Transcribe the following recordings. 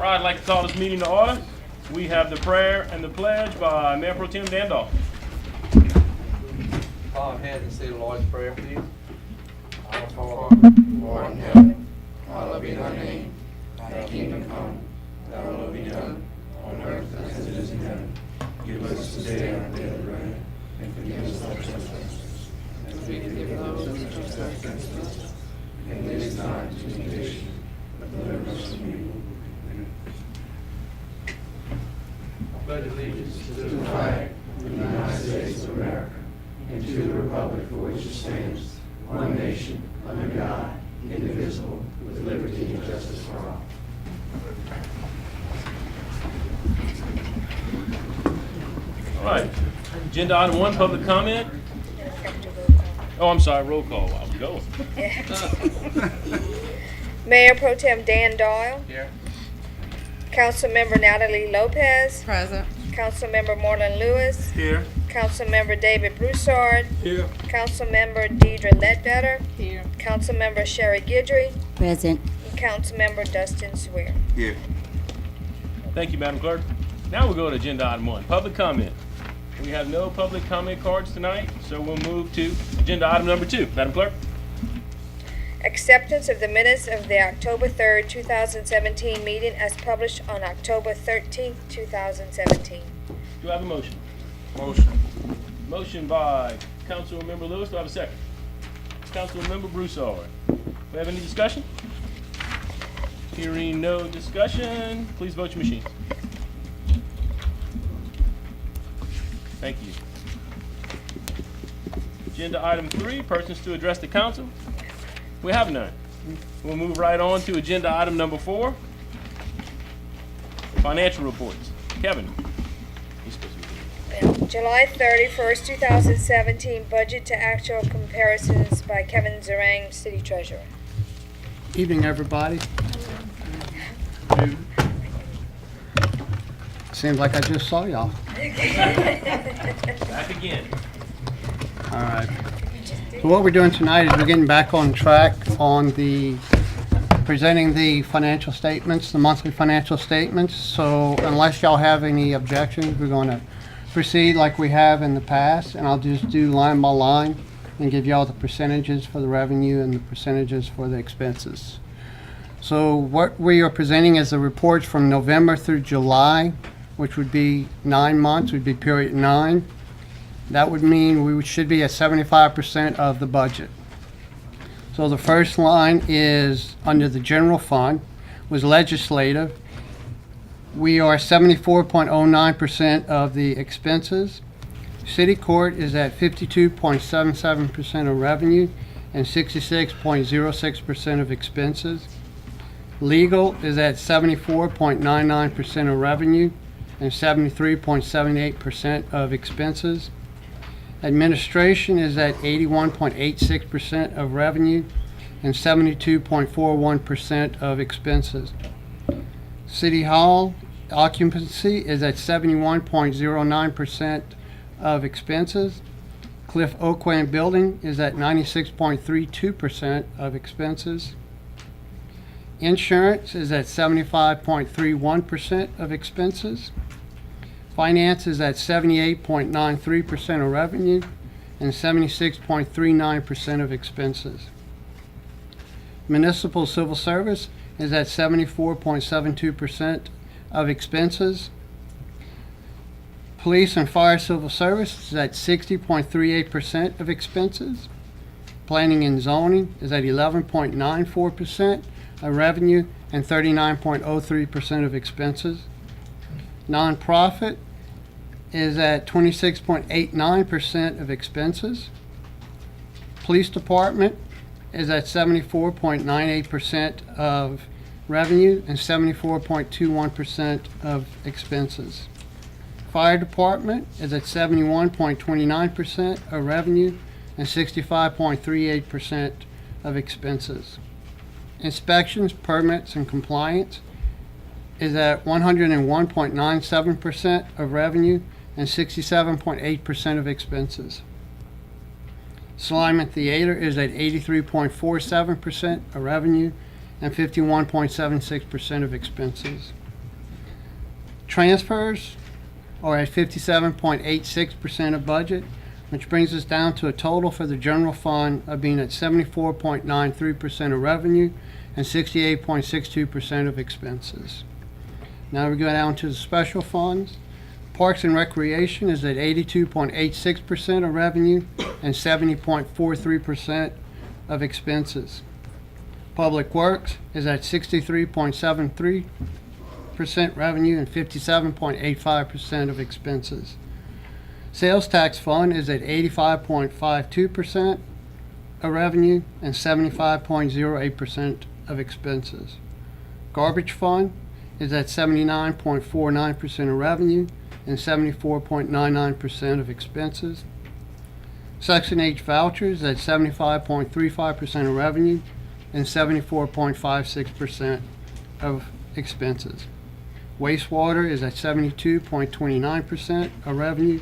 right, I'd like to call this meeting to order. We have the prayer and the pledge by Mayor Pro Tem Dan Dahl. Bow ahead and say the Lord's Prayer, please. Our Father, who art in heaven, hallowed be thy name. Thy kingdom come, thy will be done, on earth as it is in heaven. Give us this day our daily bread, and forgive us our trespasses, as we forgive those who trespass against us. And lead us not into temptation, but deliver us from evil. Amen. I pledge allegiance To the flag of the United States of America, and to the republic for which it stands, one nation, under God, indivisible, with liberty and justice for all. All right, agenda item 1, public comment. Oh, I'm sorry, roll call. I'll go. Mayor Pro Tem Dan Doyle, here. Councilmember Natalie Lopez, Present. Councilmember Marlon Lewis, Here. Councilmember David Broussard, Here. Councilmember Deidre Ledbetter, Here. Councilmember Sherry Guidry, Present. and Councilmember Dustin Swear. Here. Thank you, Madam Clerk. Now we'll go to agenda item 1, public comment. We have no public comment cards tonight, so we'll move to agenda item number 2. Madam Clerk? Acceptance of the minutes of the October 3rd, 2017 meeting as published on October 13th, 2017. Do I have a motion? Motion. Motion by Councilmember Lewis. Do I have a second? Councilmember Broussard. Do we have any discussion? Hearing no discussion, please vote your machines. Thank you. Agenda item 3, persons to address the council. We have none. We'll move right on to agenda item number 4, financial reports. Kevin. You're supposed to be July 31st, 2017 budget to actual comparisons by Kevin Zarang, City Treasurer. Evening, everybody. Seems like I just saw y'all. back again. All right. So what we're doing tonight is we're getting back on track on the presenting the financial statements, the monthly financial statements. So unless y'all have any objections, we're going to proceed like we have in the past, and I'll just do line by line and give y'all the percentages for the revenue and the percentages for the expenses. So what we are presenting is the reports from November through July, which would be 9 months, would be period 9. That would mean we should be at 75% of the budget. So the first line is under the general fund, was legislative. We are 74.09% of the expenses. City court is at 52.77% of revenue and 66.06% of expenses. Legal is at 74.99% of revenue and 73.78% of expenses. Administration is at 81.86% of revenue and 72.41% of expenses. City Hall occupancy is at 71.09% of expenses. Cliff Oakland Building is at 96.32% of expenses. Insurance is at 75.31% of expenses. Finance is at 78.93% of revenue and 76.39% of expenses. Municipal civil service is at 74.72% of expenses. Police and fire civil service is at 60.38% of expenses. Planning and zoning is at 11.94% of revenue and 39.03% of expenses. Nonprofit is at 26.89% of expenses. Police department is at 74.98% of revenue and 74.21% of expenses. Fire department is at 71.29% of revenue and 65.38% of expenses. Inspections, permits, and compliance is at 101.97% of revenue and 67.8% of expenses. Salime and Theater is at 83.47% of revenue and 51.76% of expenses. Transfers are at 57.86% of budget, which brings us down to a total for the general fund of being at 74.93% of revenue and 68.62% of expenses. Now we go down to the special funds. Parks and Recreation is at 82.86% of revenue and 70.43% of expenses. Public Works is at 63.73% revenue and 57.85% of expenses. Sales Tax Fund is at 85.52% of revenue and 75.08% of expenses. Garbage Fund is at 79.49% of revenue and 74.99% of expenses. Section H vouchers at 75.35% of revenue and 74.56% of expenses. Wastewater is at 72.29% of revenue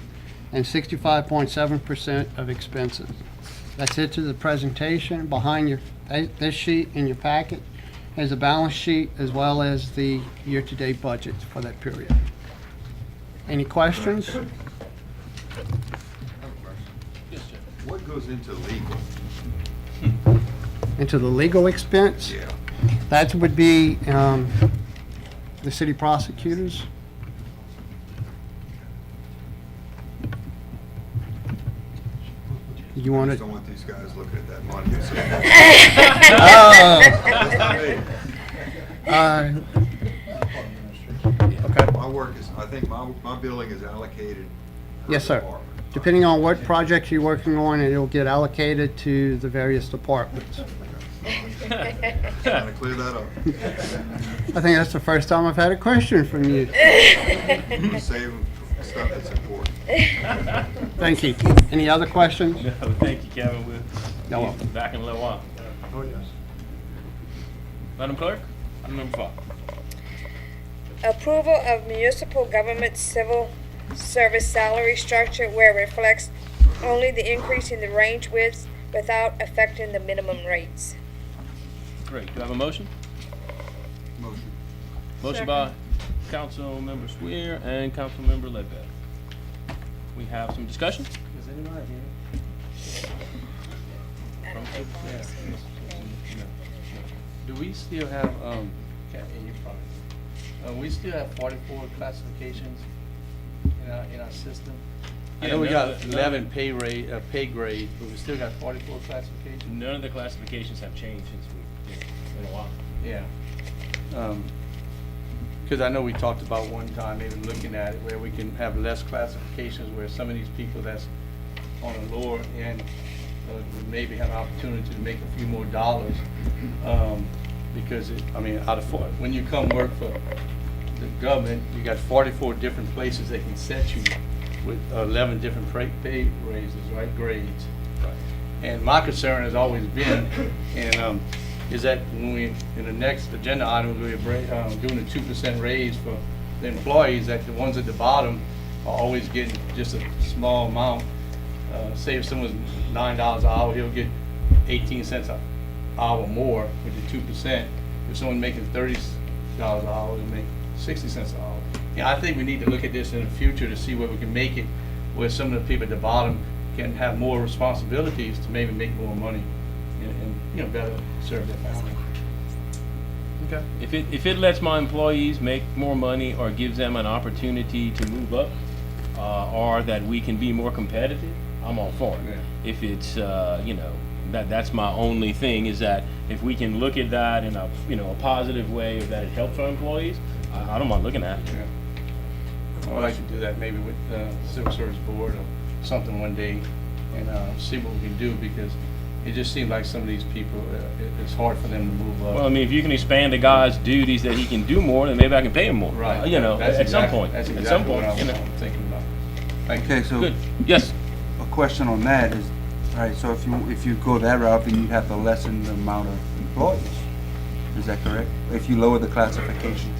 and 65.7% of expenses. That's it to the presentation. Behind this sheet in your packet is a balance sheet as well as the year-to-date budget for that period. Any questions? What goes into legal? Into the legal expense? Yeah. That would be the city prosecutors. You I want just it? don't want these guys looking at that money and saying, Oh, that's not me. okay. My work is, I think my billing is allocated. per Yes, sir. department. Depending on what project you're working on, it'll get allocated to the various departments. Trying to clear that up. I think that's the first time I've had a question from you. I'm saving stuff that's important. Thank you. Any other questions? No, thank you, Kevin. We'll You're be welcome. back in a little while. Oh, yes. Madam Clerk, item number 5. Approval of municipal government civil service salary structure where it reflects only the increase in the range widths without affecting the minimum rates. Great. Do I have a motion? Motion. Motion by Councilmember Swear and Councilmember Ledbetter. We have some discussion. Is anybody here? Do we still have, we still have 44 classifications in our system? I know we got 11 pay grades, but we still got 44 classifications? None of the classifications have changed since in a while. Yeah. Because I know we talked about one time, maybe looking at it, where we can have less classifications, where some of these people that's on the lower end would maybe have an opportunity to make a few more dollars. Because, when you come work for the government, you got 44 different places they can set you with 11 different pay raises, right, grades. Right. And my concern has always been, is that when we, in the next agenda item, we're doing a 2% raise for the employees, that the ones at the bottom are always getting just a small amount. Say if someone's $9 an hour, he'll get 18 cents an hour more with the 2%. If someone's making $30 an hour, he'll make 60 cents an hour. Yeah, I think we need to look at this in the future to see where we can make it, where some of the people at the bottom can have more responsibilities to maybe make more money and better serve their family. Okay. If it lets my employees make more money or gives them an opportunity to move up, or that we can be more competitive, I'm all for it. Yeah. If it's that's my only thing, is that if we can look at that in a a positive way, or that it helps our employees, I don't mind looking at it. Yeah. I would like to do that maybe with the Civil Service Board or something one day, and see what we can do, because it just seems like some of these people, it's hard for them to move up. Well, I mean, if you can expand a guy's duties that he can do more, then maybe I can pay him more. Right. At some point. That's At exactly some what point. I'm thinking about. Thank you. Okay, so Good. Yes. a question on that is, all right, so if you go that route, then you'd have to lessen the amount of employees. Is that correct? If you lower the classification?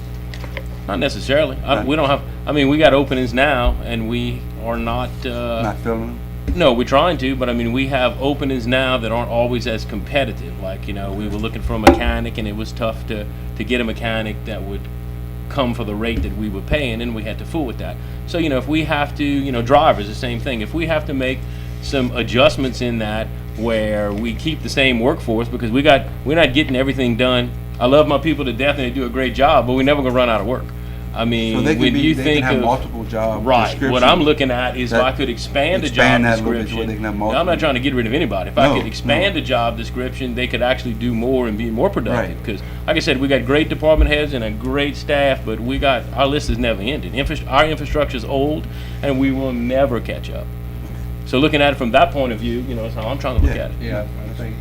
Not necessarily. Right. We don't have. I mean, we got openings now, and we are not. Not filling them? No, we're trying to, but I mean, we have openings now that aren't always as competitive. Like, we were looking for a mechanic, and it was tough to get a mechanic that would come for the rate that we were paying, and we had to fool with that. So, if we have to, drivers, the same thing. If we have to make some adjustments in that where we keep the same workforce because we're not getting everything done. I love my people to death and they do a great job, but we're never gonna run out of work. I mean, So they when you they think can have of multiple job right, what I'm descriptions. looking at is if I could expand the job Expand that a little bit so description. they can have Now, I'm multiple. not trying to get rid of anybody. If No, I could expand no. the job description, they could actually do more and be more productive. Right. Because, like I said, we got great department heads and a great staff, but our list is never ending. Our infrastructure is old, and we will never catch up. So, looking at it from that point of view, that's how I'm trying to look Yeah. at it. Yeah, I think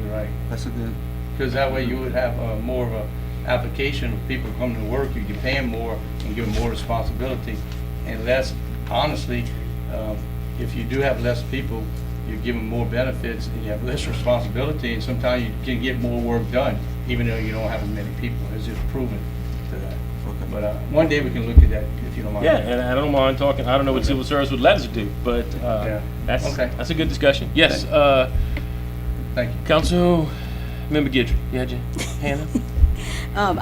you're right. That's a good, Because that way you would have more of a application of people coming to work, you can pay them more and give them more responsibility. And less, honestly, if you do have less people, you give them more benefits and you have less responsibility, and sometimes you can get more work done, even though you don't have as many people. It's just proven to that. okay. But one day we can look at that, if you don't mind. Yeah, and I don't mind talking. I don't know what civil service would let us do, but Yeah. that's Okay. that's a good discussion. Yes, Thank you. Council Member Guidry, you had your hand up?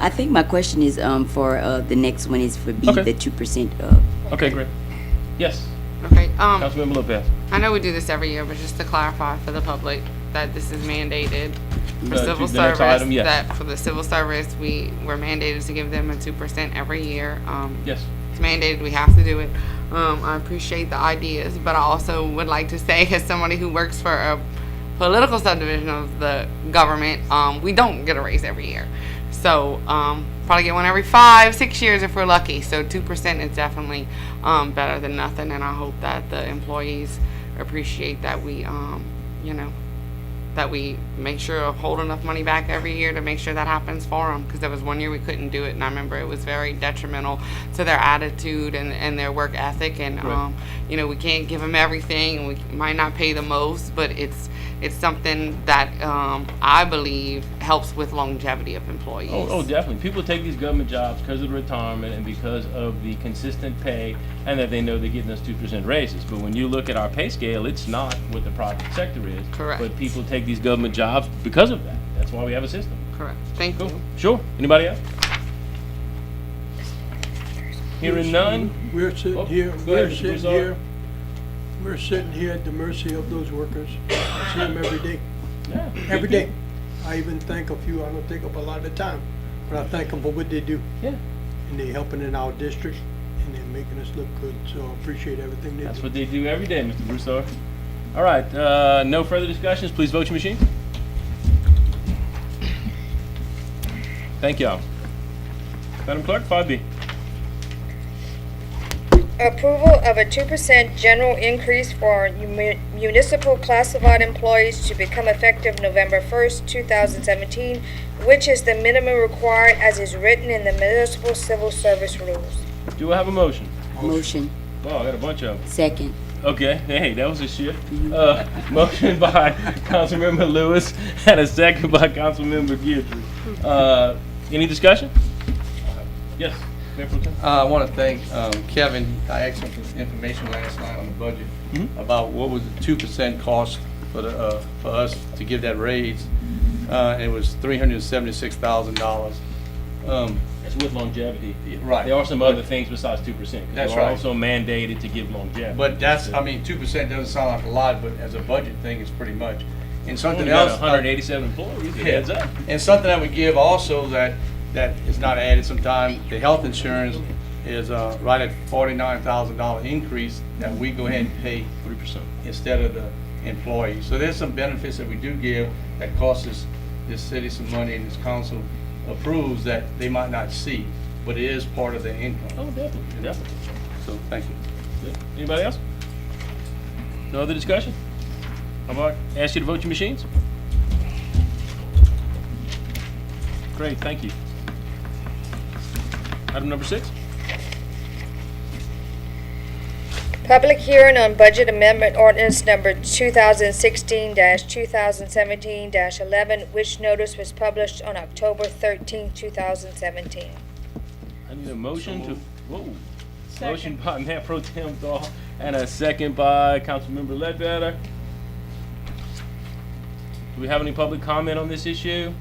I think my question is for the next one is for B, Okay. the 2%. Okay, great. Yes, Okay, Councilmember Lopez. I know we do this every year, but just to clarify for the public that this is mandated for To civil the next service, item, yes. that for the civil service, we're mandated to give them a 2% every year. Yes. It's mandated, we have to do it. I appreciate the ideas, but I also would like to say, as somebody who works for a political subdivision of the government, we don't get a raise every year. So, probably get one every 5-6 years if we're lucky. So 2% is definitely better than nothing, and I hope that the employees appreciate that we, that we make sure to hold enough money back every year to make sure that happens for them. Because there was one year we couldn't do it, and I remember it was very detrimental to their attitude and their work ethic. And Right. we can't give them everything, and we might not pay the most, but it's something that I believe helps with longevity of employees. Oh, definitely. People take these government jobs because of the retirement and because of the consistent pay and that they know they're getting us 2% raises. But when you look at our pay scale, it's not what the private sector is. Correct. But people take these government jobs because of that. That's why we have a system. Correct. Thank Cool. you. Sure. Anybody else? Hearing none? We're sitting Oh, here, go ahead, we're Mr. sitting Broussard. here, we're sitting here at the mercy of those workers. I see them every day, Yeah. every day. I even thank a few, I don't take up a lot of time, but I thank them for what they do. Yeah. And they're helping in our district, and they're making us look good, so I appreciate everything they That's do. what they do every day, Mr. Broussard. All right. No further discussions. Please vote your machine. Thank y'all. Madam Clerk, 5B. Approval of a 2% general increase for municipal classified employees to become effective November 1st, 2017, which is the minimum required as is written in the municipal civil service rules. Do I have a motion? Motion. Oh, I got a bunch of them. Second. Okay, hey, that was a shift. Motion by Councilmember Lewis and a second by Councilmember Guidry. Any discussion? Yes, Mayor Pro Tem. I want to thank Kevin. I asked him for information last night on the budget about what was the 2% cost for us to give that raise. It was $376,000. It's with longevity. Right. There are some other things besides 2%. That's We're right. also mandated to give longevity. But that's, I mean, 2% doesn't sound like a lot, but as a budget thing, it's pretty much. And Only something got else. 187 employees. It adds up. And something that we give also that is not added sometimes, the health insurance is right at $49,000 increase that we go ahead and pay 3%. instead of the employees. So there's some benefits that we do give that cost us, this city some money, and this council approves that they might not see, but it is part of their income. Oh, definitely, definitely. So, thank you. Good. Anybody else? No other discussion? I'm going to ask you to vote your machines. Great, thank you. Item number 6. Public hearing on budget amendment ordinance number 2016-2017-11, which notice was published on October 13, 2017. I need a motion to, whoa. Motion by Mayor Pro Tem Dahl and a second by Councilmember Ledbetter. Do we have any public comment on this issue?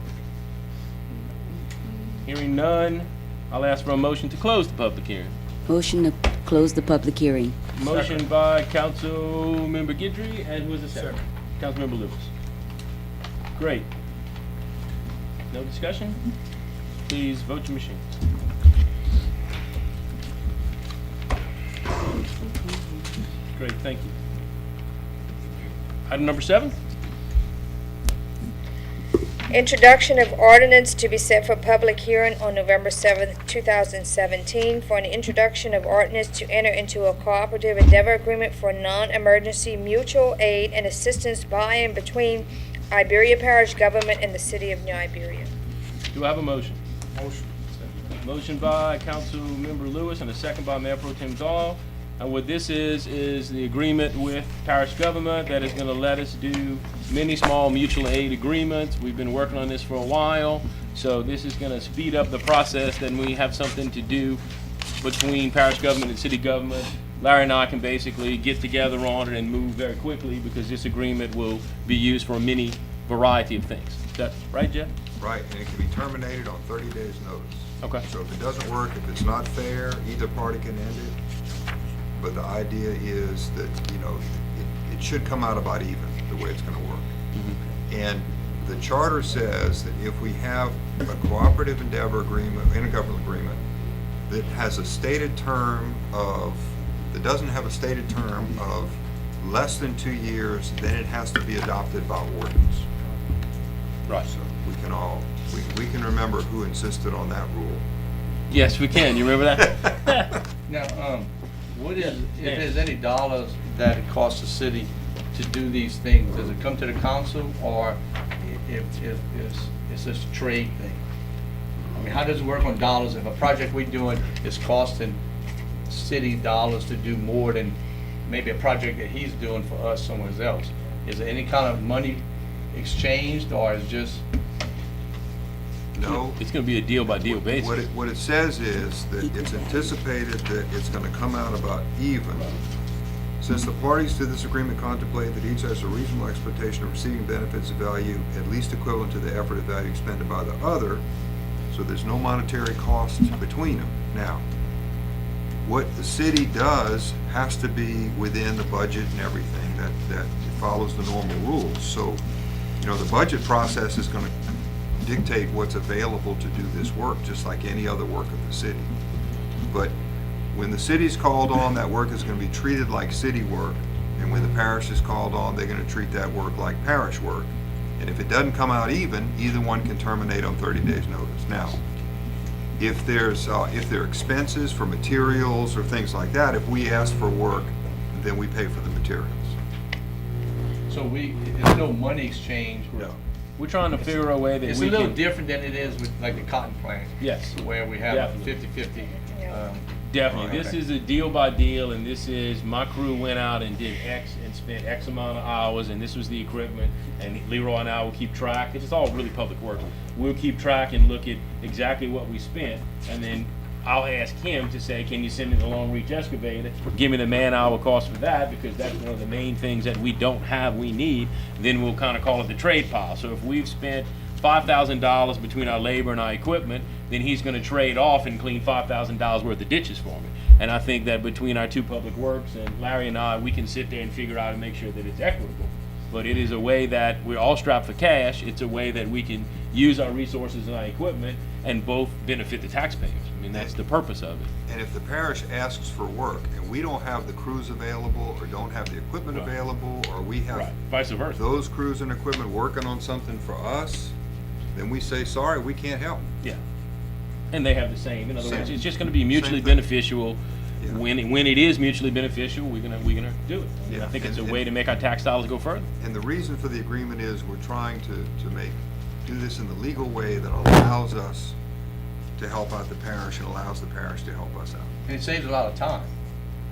Hearing none. I'll ask for a motion to close the public hearing. Motion to close the public hearing. Motion by Councilmember Guidry, and who was the second? Councilmember Lewis. Great. No discussion? Please vote your machines. Great, thank you. Item number 7? Introduction of ordinance to be set for public hearing on November 7th, 2017, for an introduction of ordinance to enter into a cooperative endeavor agreement for non-emergency mutual aid and assistance by and between Iberia Parish Government and the City of New Iberia. Do I have a motion? Motion by Councilmember Lewis and a second by Mayor Pro Tem Dahl. And what this is the agreement with parish government that is gonna let us do many small mutual aid agreements. We've been working on this for a while, so this is gonna speed up the process. Then we have something to do between parish government and city government. Larry and I can basically get together on it and move very quickly because this agreement will be used for a many variety of things. Is that right, Jeff? Right, and it can be terminated on 30 days' notice. Okay. So if it doesn't work, if it's not fair, either party can end it. But the idea is that, you know, it should come out about even, the way it's gonna work. And the charter says that if we have a cooperative endeavor agreement, intergovernmental agreement, that has a stated term of, that doesn't have a stated term of less than 2 years, then it has to be adopted by ordinance. Right. So we can all, we can remember who insisted on that rule. Yes, we can. You remember that? Now, what is, if there's any dollars that it costs the city to do these things, does it come to the council, or if it's just a trade thing? I mean, how does it work on dollars if a project we're doing is costing city dollars to do more than maybe a project that he's doing for us somewhere else? Is there any kind of money exchanged, or is just? No. It's gonna be a deal by deal basis. What it says is that it's anticipated that it's gonna come out about even. Since the parties to this agreement contemplate that each has a reasonable expectation of receiving benefits of value at least equivalent to the effort and value expended by the other, so there's no monetary cost between them. Now, what the city does has to be within the budget and everything, that it follows the normal rules. So, you know, the budget process is gonna dictate what's available to do this work, just like any other work of the city. But when the city's called on, that work is going to be treated like city work, and when the parish is called on, they're going to treat that work like parish work. And if it doesn't come out even, either one can terminate on 30 days' notice. Now, if there are expenses for materials or things like that, if we ask for work, then we pay for the materials. So there's no money exchange? No. We're trying to figure a way that It's we a little can. different than it is with like the cotton plant. Yes. Where we have a Definitely. 50/50. Definitely. This Okay. is a deal by deal, and this is, my crew went out and did X and spent X amount of hours, and this was the equipment, and Leroy and I will keep track. It's all really public work. We'll keep track and look at exactly what we spent, and then I'll ask him to say, can you send me the long reach excavator? Give me the man hour cost for that, because that's one of the main things that we don't have, we need. Then we'll kind of call it the trade pile. So if we've spent $5,000 between our labor and our equipment, then he's gonna trade off and clean $5,000 worth of ditches for me. And I think that between our two public works and Larry and I, we can sit there and figure out and make sure that it's equitable. But it is a way that we're all strapped for cash. It's a way that we can use our resources and our equipment and both benefit the taxpayers. I mean, that's the purpose of it. And if the parish asks for work and we don't have the crews available or don't have the equipment Right. available, or we have Right, vice versa. those crews and equipment working on something for us, then we say, sorry, we can't help. Yeah. And they have the same. In other words, Same. it's just gonna be mutually Same thing. beneficial. Yeah. When it is mutually beneficial, we're gonna do it. And I Yeah. think it's a And- way to make our tax dollars go further. And the reason for the agreement is we're trying to do this in the legal way that allows us to help out the parish and allows the parish to help us out. And it saves a lot of time.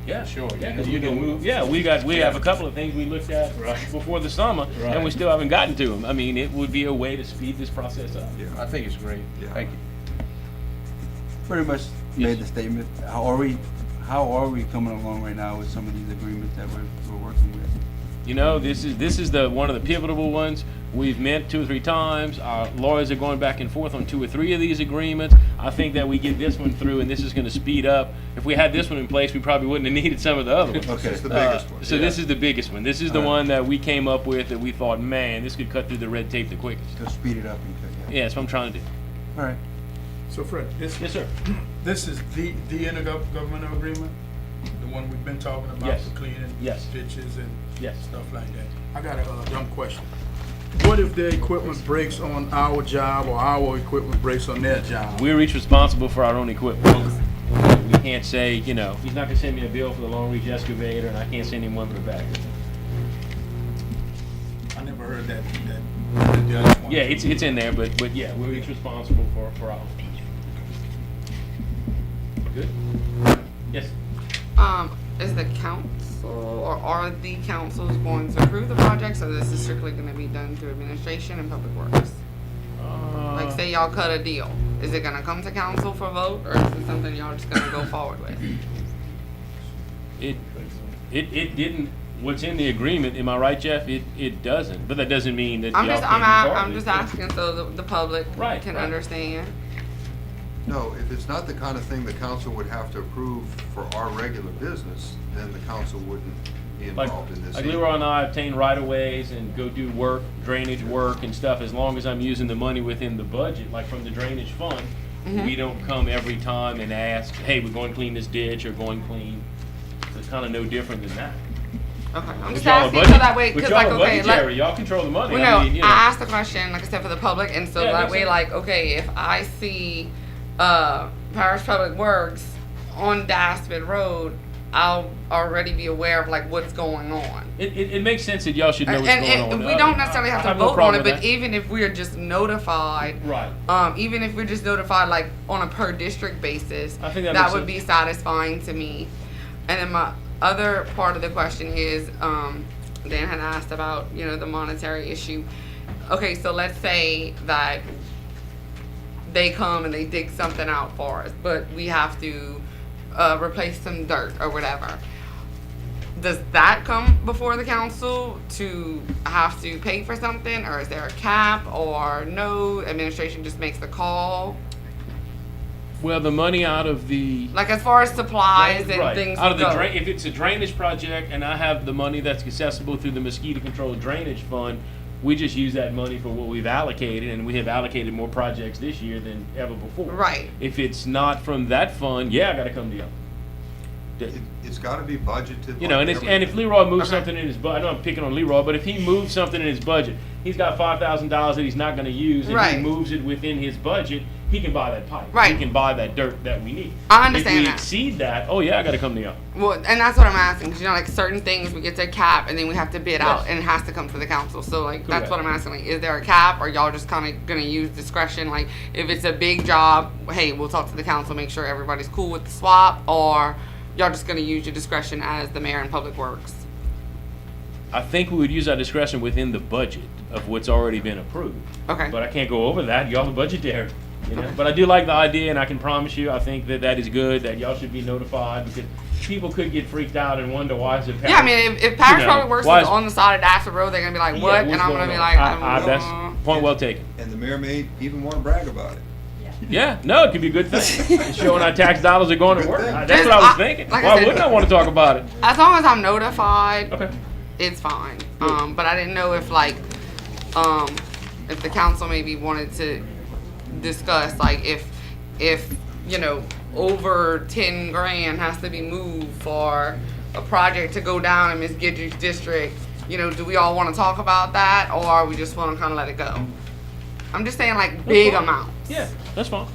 Yeah, Sure. Yeah, You 'cause know, we can you know- move. Yeah, we have a couple of things we looked at before the summer, and we Right. still haven't gotten to them. I mean, it would be a way to speed this process up. Yeah. I think it's great. Yeah. Thank you. Pretty much made the statement. How are we coming along right now with some of these agreements that we're working with? You know, this is the one of the pivotal ones. We've met 2 or 3 times. Our lawyers are going back and forth on 2 or 3 of these agreements. I think that we get this one through, and this is going to speed up. If we had this one in place, we probably wouldn't have needed some of the other ones. Okay. It's the biggest one. So this is the biggest one. This is the All right. one that we came up with that we thought, man, this could cut through the red tape the quickest. To speed it up and cut, Yeah, that's what I'm trying to do. All right. So Fred, Yes, sir. this is the intergovernmental agreement, the one we've been talking about Yes. for cleaning Yes. ditches and Yes. stuff like that. I got a dumb question. What if their equipment breaks on our job or our equipment breaks on their job? We're each responsible for our own equipment. We can't say, you know, he's not gonna send me a bill for the long reach excavator, and I can't send him one for the back. I never heard that. I just wanted Yeah, to- it's in there, but yeah, we're each responsible for our own. Good? Yes? Is the council or are the councils going to approve the project, so this is strictly gonna be done through administration and public works? Like, say y'all cut a deal, is it gonna come to council for vote, or is it something y'all just gonna go forward with? It didn't, what's in the agreement, am I right, Jeff? It doesn't, but that doesn't mean that y'all I'm can't just, be part of I'm it. just asking so the public Right, can right. understand. No, if it's not the kind of thing the council would have to approve for our regular business, then the council wouldn't be Like, involved in this. like either. Leroy and I obtain right-of-ways and go do work, drainage work and stuff, as long as I'm using the money within the budget, like from the drainage fund. We don't come every time and ask, hey, we're going to clean this ditch or going clean. It's kind of no different than that. Okay, I'm But just y'all are asking budget- so that way, but cause y'all like, are okay, budgetary. Y'all control the money. well, I no, mean, you know. I asked the question, like I said, for the public, and so Yeah, that makes way, sense. like, okay, if I see, Parish Public Works on Daspit Road, I'll already be aware of like what's going on. It makes sense that y'all should know what's going on. And we don't necessarily have to no vote on problem it, with but that. even if we're just notified, Right. even if we're just notified like on a per district basis, I think that that makes would sense. be satisfying to me. And then my other part of the question is, Dan had asked about, you know, the monetary issue. Okay, so let's say that they come and they dig something out for us, but we have to replace some dirt or whatever. Does that come before the council to have to pay for something, or is there a cap, or no, administration just makes the call? Well, the money out of the Like as far as supplies and right. things out of the go. drain, if it's a drainage project and I have the money that's accessible through the mosquito control drainage fund, we just use that money for what we've allocated, and we have allocated more projects this year than ever before. Right. If it's not from that fund, yeah, I got to come to y'all. It's gotta be budgeted. You know, like and if everything. Leroy moves Okay. something in his budget, I know I'm picking on Leroy, but if he moves something in his budget, he's got $5,000 that he's not going to use, and he Right. moves it within his budget, he can buy that pipe. Right. He can buy that dirt that we need. I understand If we that. exceed that, oh yeah, I got to come to y'all. Well, and that's what I'm asking, because you know, like certain things we get to a cap and then we have to bid out, Yes. and it has to come to the council. So like that's Correct. what I'm asking. Like, is there a cap, or y'all just kind of gonna use discretion? Like, if it's a big job, hey, we'll talk to the council, make sure everybody's cool with the swap, or y'all just gonna use your discretion as the mayor and public works? I think we would use our discretion within the budget of what's already been approved. Okay. But I can't go over that. Y'all are budgetary. You know? But I do like the idea, and I can promise you, I think that that is good, that y'all should be notified, because people could get freaked out and wonder why is it Yeah, I mean, if Parish You know, Public Works why is is- on the side of Dafford Road, they're gonna be like, what? And I'm gonna be like, That's point well taken. And the mayor may even wanna brag about it. Yeah, no, it could be a good thing. It's showing our tax dollars are going to Good work. thing. That's what I was Just, thinking. like I Why said- wouldn't I want to talk about it? as long as I'm notified, Okay. it's fine. But I didn't know if like, if the council maybe wanted to discuss like if you know over 10 grand has to be moved for a project to go down in Miss Gidry's district. You know, do we all want to talk about that, or we just want to kind of let it go? I'm just saying like big fine. amounts. Yeah, that's fine.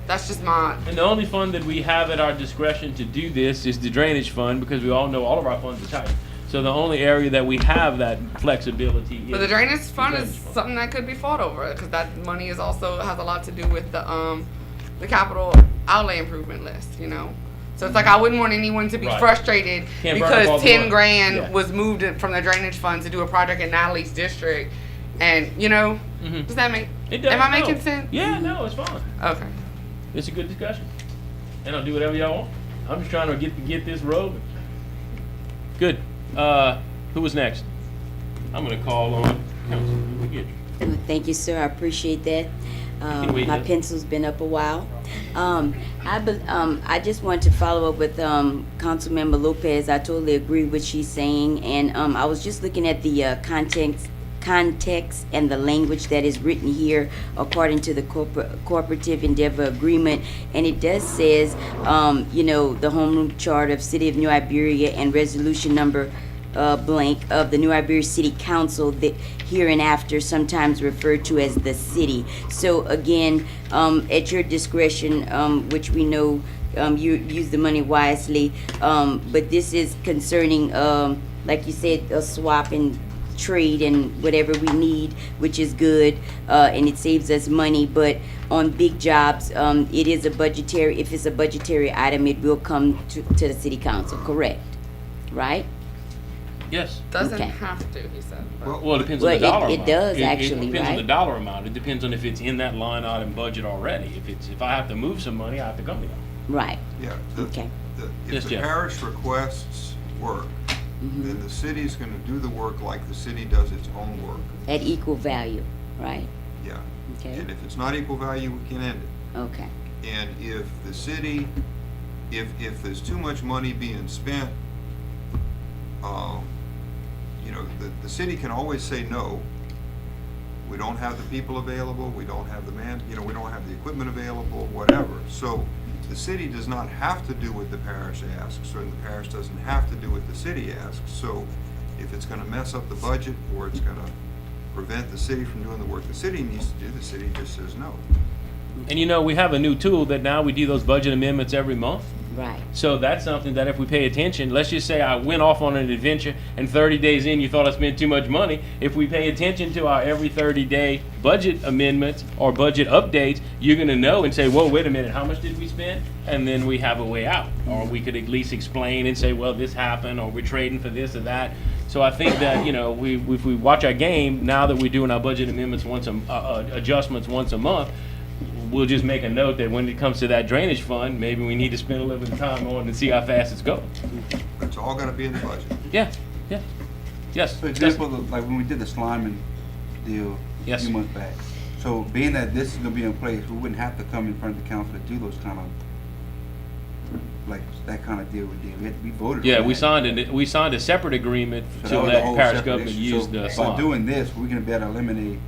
That's just my. And the only fund that we have at our discretion to do this is the drainage fund, because we all know all of our funds are tight. So the only area that we have that flexibility is. But the drainage fund is drainage fund. something that could be fought over, because that money is also has a lot to do with the capital outlay improvement list, you know. So it's like I wouldn't want anyone to be Right. frustrated Can't burn up all because the 10 money. grand Yeah. was moved from the drainage fund to do a project in Natalie's district, and you know, Mhm. does that make? It does. Am I no. making sense? Yeah, no, it's fine. Okay. It's a good discussion. And I'll do whatever y'all want. I'm just trying to get this rolling. Good. Who was next? I'm gonna call on Councilmember Guidry. Thank you, sir. I appreciate that. wait, My Jeff. pencil's been up a while. I just want to follow up with Councilmember Lopez. I totally agree with what she's saying, and I was just looking at the context and the language that is written here according to the cooperative endeavor agreement, and it does says, the home rule charter of City of New Iberia and resolution number blank of the New Iberia City Council, that hereinafter sometimes referred to as the city. So again, at your discretion, which we know you use the money wisely, but this is concerning, like you said, a swap and trade and whatever we need, which is good, and it saves us money. But on big jobs, it is a budgetary, if it's a budgetary item, it will come to the city council, correct? Right? Yes. Doesn't Okay. have to, he said. but- Well, it depends Well, on the dollar it amount. does It actually, depends on the right? dollar amount. It depends on if it's in that line item budget already. If I have to move some money, I have to come to you. Right, Yeah. okay. Yes, If the Jeff. parish requests work, then the city's gonna do the work like the city does its own work. At equal value, right? Yeah. Okay, And if it's not equal value, we can end it. okay, And if the city, if there's too much money being spent, the city can always say no. We don't have the people available, we don't have the we don't have the equipment available, whatever. So the city does not have to do what the parish asks, or the parish doesn't have to do what the city asks. So if it's gonna mess up the budget, or it's gonna prevent the city from doing the work the city needs to do, the city just says no. And we have a new tool that now we do those budget amendments every month. right. So that's something that if we pay attention, let's just say I went off on an adventure and 30 days in you thought I spent too much money. If we pay attention to our every 30-day budget amendments or budget updates, you're going to know and say, whoa, wait a minute, how much did we spend? And then we have a way out. Or we could at least explain and say, well, this happened, or we're trading for this or that. So I think that, if we watch our game, now that we're doing our budget amendments adjustments once a month, we'll just make a note that when it comes to that drainage fund, maybe we need to spend a little bit of time on it and see how fast it's going. It's all gonna be in the budget. Yeah, yes. For example, like when we did the Slyman deal a Yes. few months back. So being that this is gonna be in place, we wouldn't have to come in front of the council to do those kind of, like, that kind of deal we did. We voted. Yeah, on we that. signed a separate agreement So to that was a let whole parish separate government issue. use So the by slime. doing this, we're gonna be able to eliminate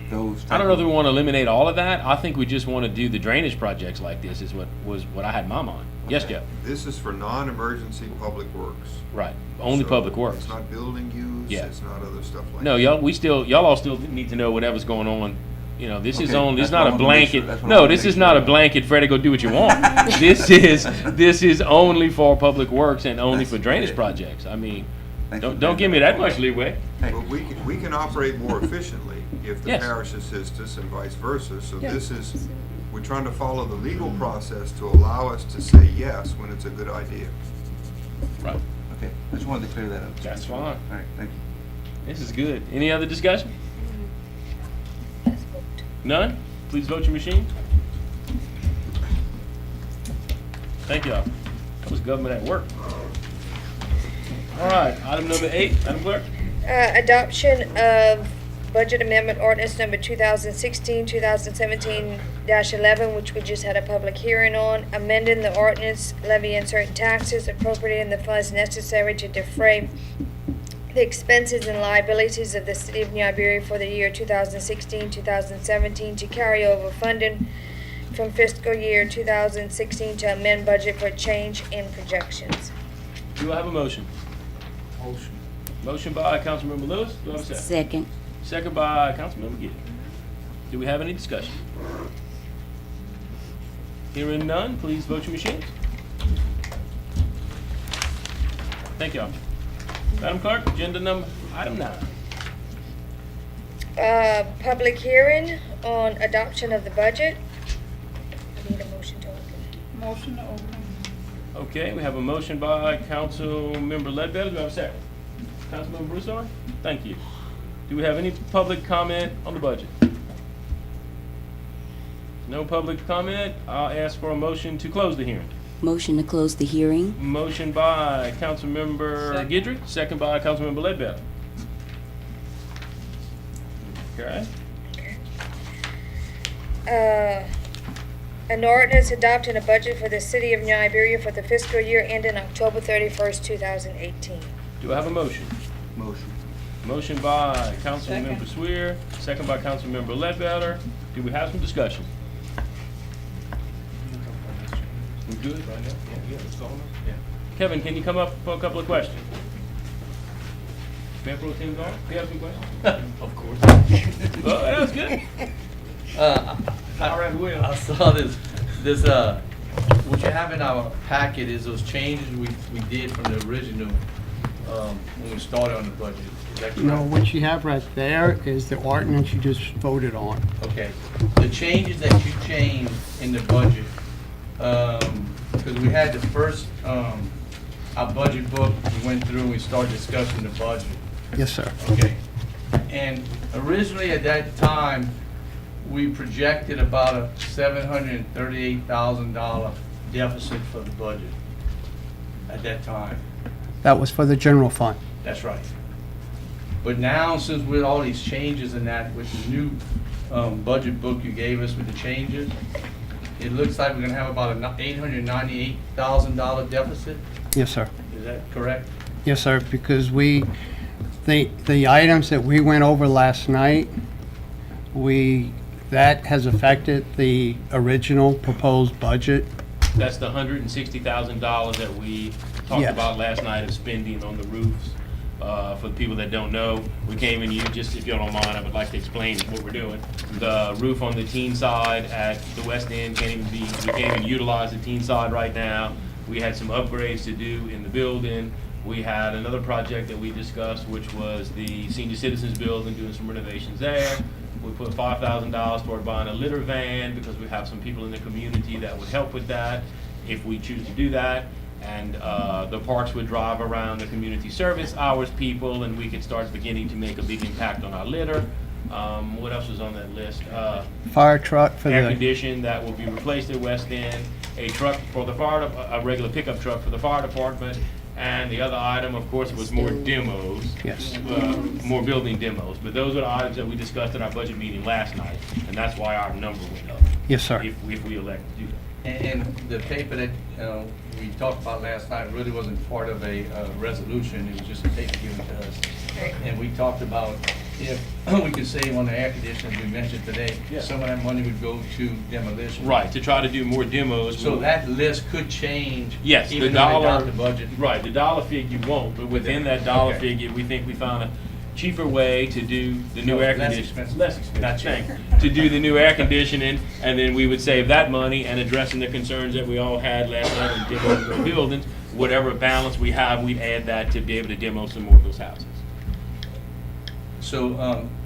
those. I don't know if we type want to eliminate all of that. I think we just want to do the drainage projects like this is what I had in my mind. Yes, Jeff? This is for non-emergency public works. Right. Only So public works. It's not building use, Yeah. it's not other stuff like that. No, y'all all still need to know whatever's going on. This is Okay, only, it's that's not what I a wanna make blanket. sure- that's what I No, wanna this make is not sure a of. blanket, Freddie, go do what you want. This is only for public works and only for drainage Okay. projects. I mean, Thank you. don't give me that much leeway. But we can operate more efficiently if the Yes. parish assists us and vice versa. So Yeah. we're trying to follow the legal process to allow us to say yes when it's a good idea. Right. Okay, I just wanted to clear that up. That's fine. All right, thank you. This is good. Any other discussion? None? Please vote your machine. Thank y'all. That was government at work. All right, item number 8, Madam Clerk. Adoption of budget amendment ordinance number 2016-2017-11, which we just had a public hearing on, amending the ordinance levying certain taxes, appropriating the funds necessary to defray the expenses and liabilities of the city of New Iberia for the year 2016-2017 to carry over funding from fiscal year 2016 to amend budget for change in projections. Do I have a motion? Motion. Motion by Councilmember Lewis. Do I have a second? Second, Second by Councilmember Gill. Do we have any discussion? Hearing none, please vote your machines. Thank y'all. Madam Clerk, item 9. Public hearing on adoption of the budget. I need a motion to open. Motion to open. Okay, we have a motion by Councilmember Ledbetter. Do we have a second? Councilmember Broussard? Thank you. Do we have any public comment on the budget? No public comment. I'll ask for a motion to close the hearing. motion to close the hearing. Motion by Councilmember Guidry, second by Councilmember Ledbetter. Okay. An ordinance adopting a budget for the city of New Iberia for the fiscal year ending October 31st, 2018. Do I have a motion? Motion. Motion by Councilmember Swear, second by Councilmember Ledbetter. Do we have some discussion? We good right now? Yeah, let's call him. Yeah. Kevin, can you come up for a couple of questions? Mayor Pro Tem Gone, do you have some questions? Of course. Oh, that was good. All right, Will. I saw this, what you have in our packet is those changes we did from the original, when we started on the budget. Is that correct? No, what you have right there is the ordinance you just voted on. Okay, the changes that you changed in the budget, because we had the first, our budget book, we went through and we started discussing the budget. Yes, sir. Okay, and originally at that time, we projected about a $738,000 deficit for the budget at that time. That was for the general fund. That's right. But now, since with all these changes in that, with the new budget book you gave us with the changes, it looks like we're gonna have about an $898,000 deficit. Yes, sir. Is that correct? Yes, sir, because the items that we went over last night, that has affected the original proposed budget. That's the $160,000 that we talked Yes. about last night of spending on the roofs. For the people that don't know, we came and just if you don't mind, I would like to explain what we're doing. The roof on the teen side at the west end we can't even utilize the teen side right now. We had some upgrades to do in the building. We had another project that we discussed, which was the senior citizens building, doing some renovations there. We put $5,000 toward buying a litter van because we have some people in the community that would help with that if we choose to do that. And the parks would drive around the community service hours people, and we could start beginning to make a big impact on our litter. What else was on that list? Fire truck for Air the, condition that will be replaced at West End, a truck for the fire, a regular pickup truck for the fire department, and the other item, of course, was more demos. Yes. More building demos. But those are the items that we discussed at our budget meeting last night, and that's why our number went up. yes, sir. If we elect to do that. And the paper that we talked about last night really wasn't part of a resolution, it was just a paper given to us. And we talked about if we could save on the air conditioners we mentioned today, Yeah. some of that money would go to demolition. Right, to try to do more demos. So that list could change. Yes, the even though they dollar, adopt the budget. right, the dollar figure won't, but within that dollar Okay. figure, we think we found a cheaper way to do the new No, air less conditioning. expensive. Less expensive, Not cheap. thank you. To do the new air conditioning, and then we would save that money and addressing the concerns that we all had last night on demoing the buildings. Whatever balance we have, we'd add that to be able to demo some more of those houses. So,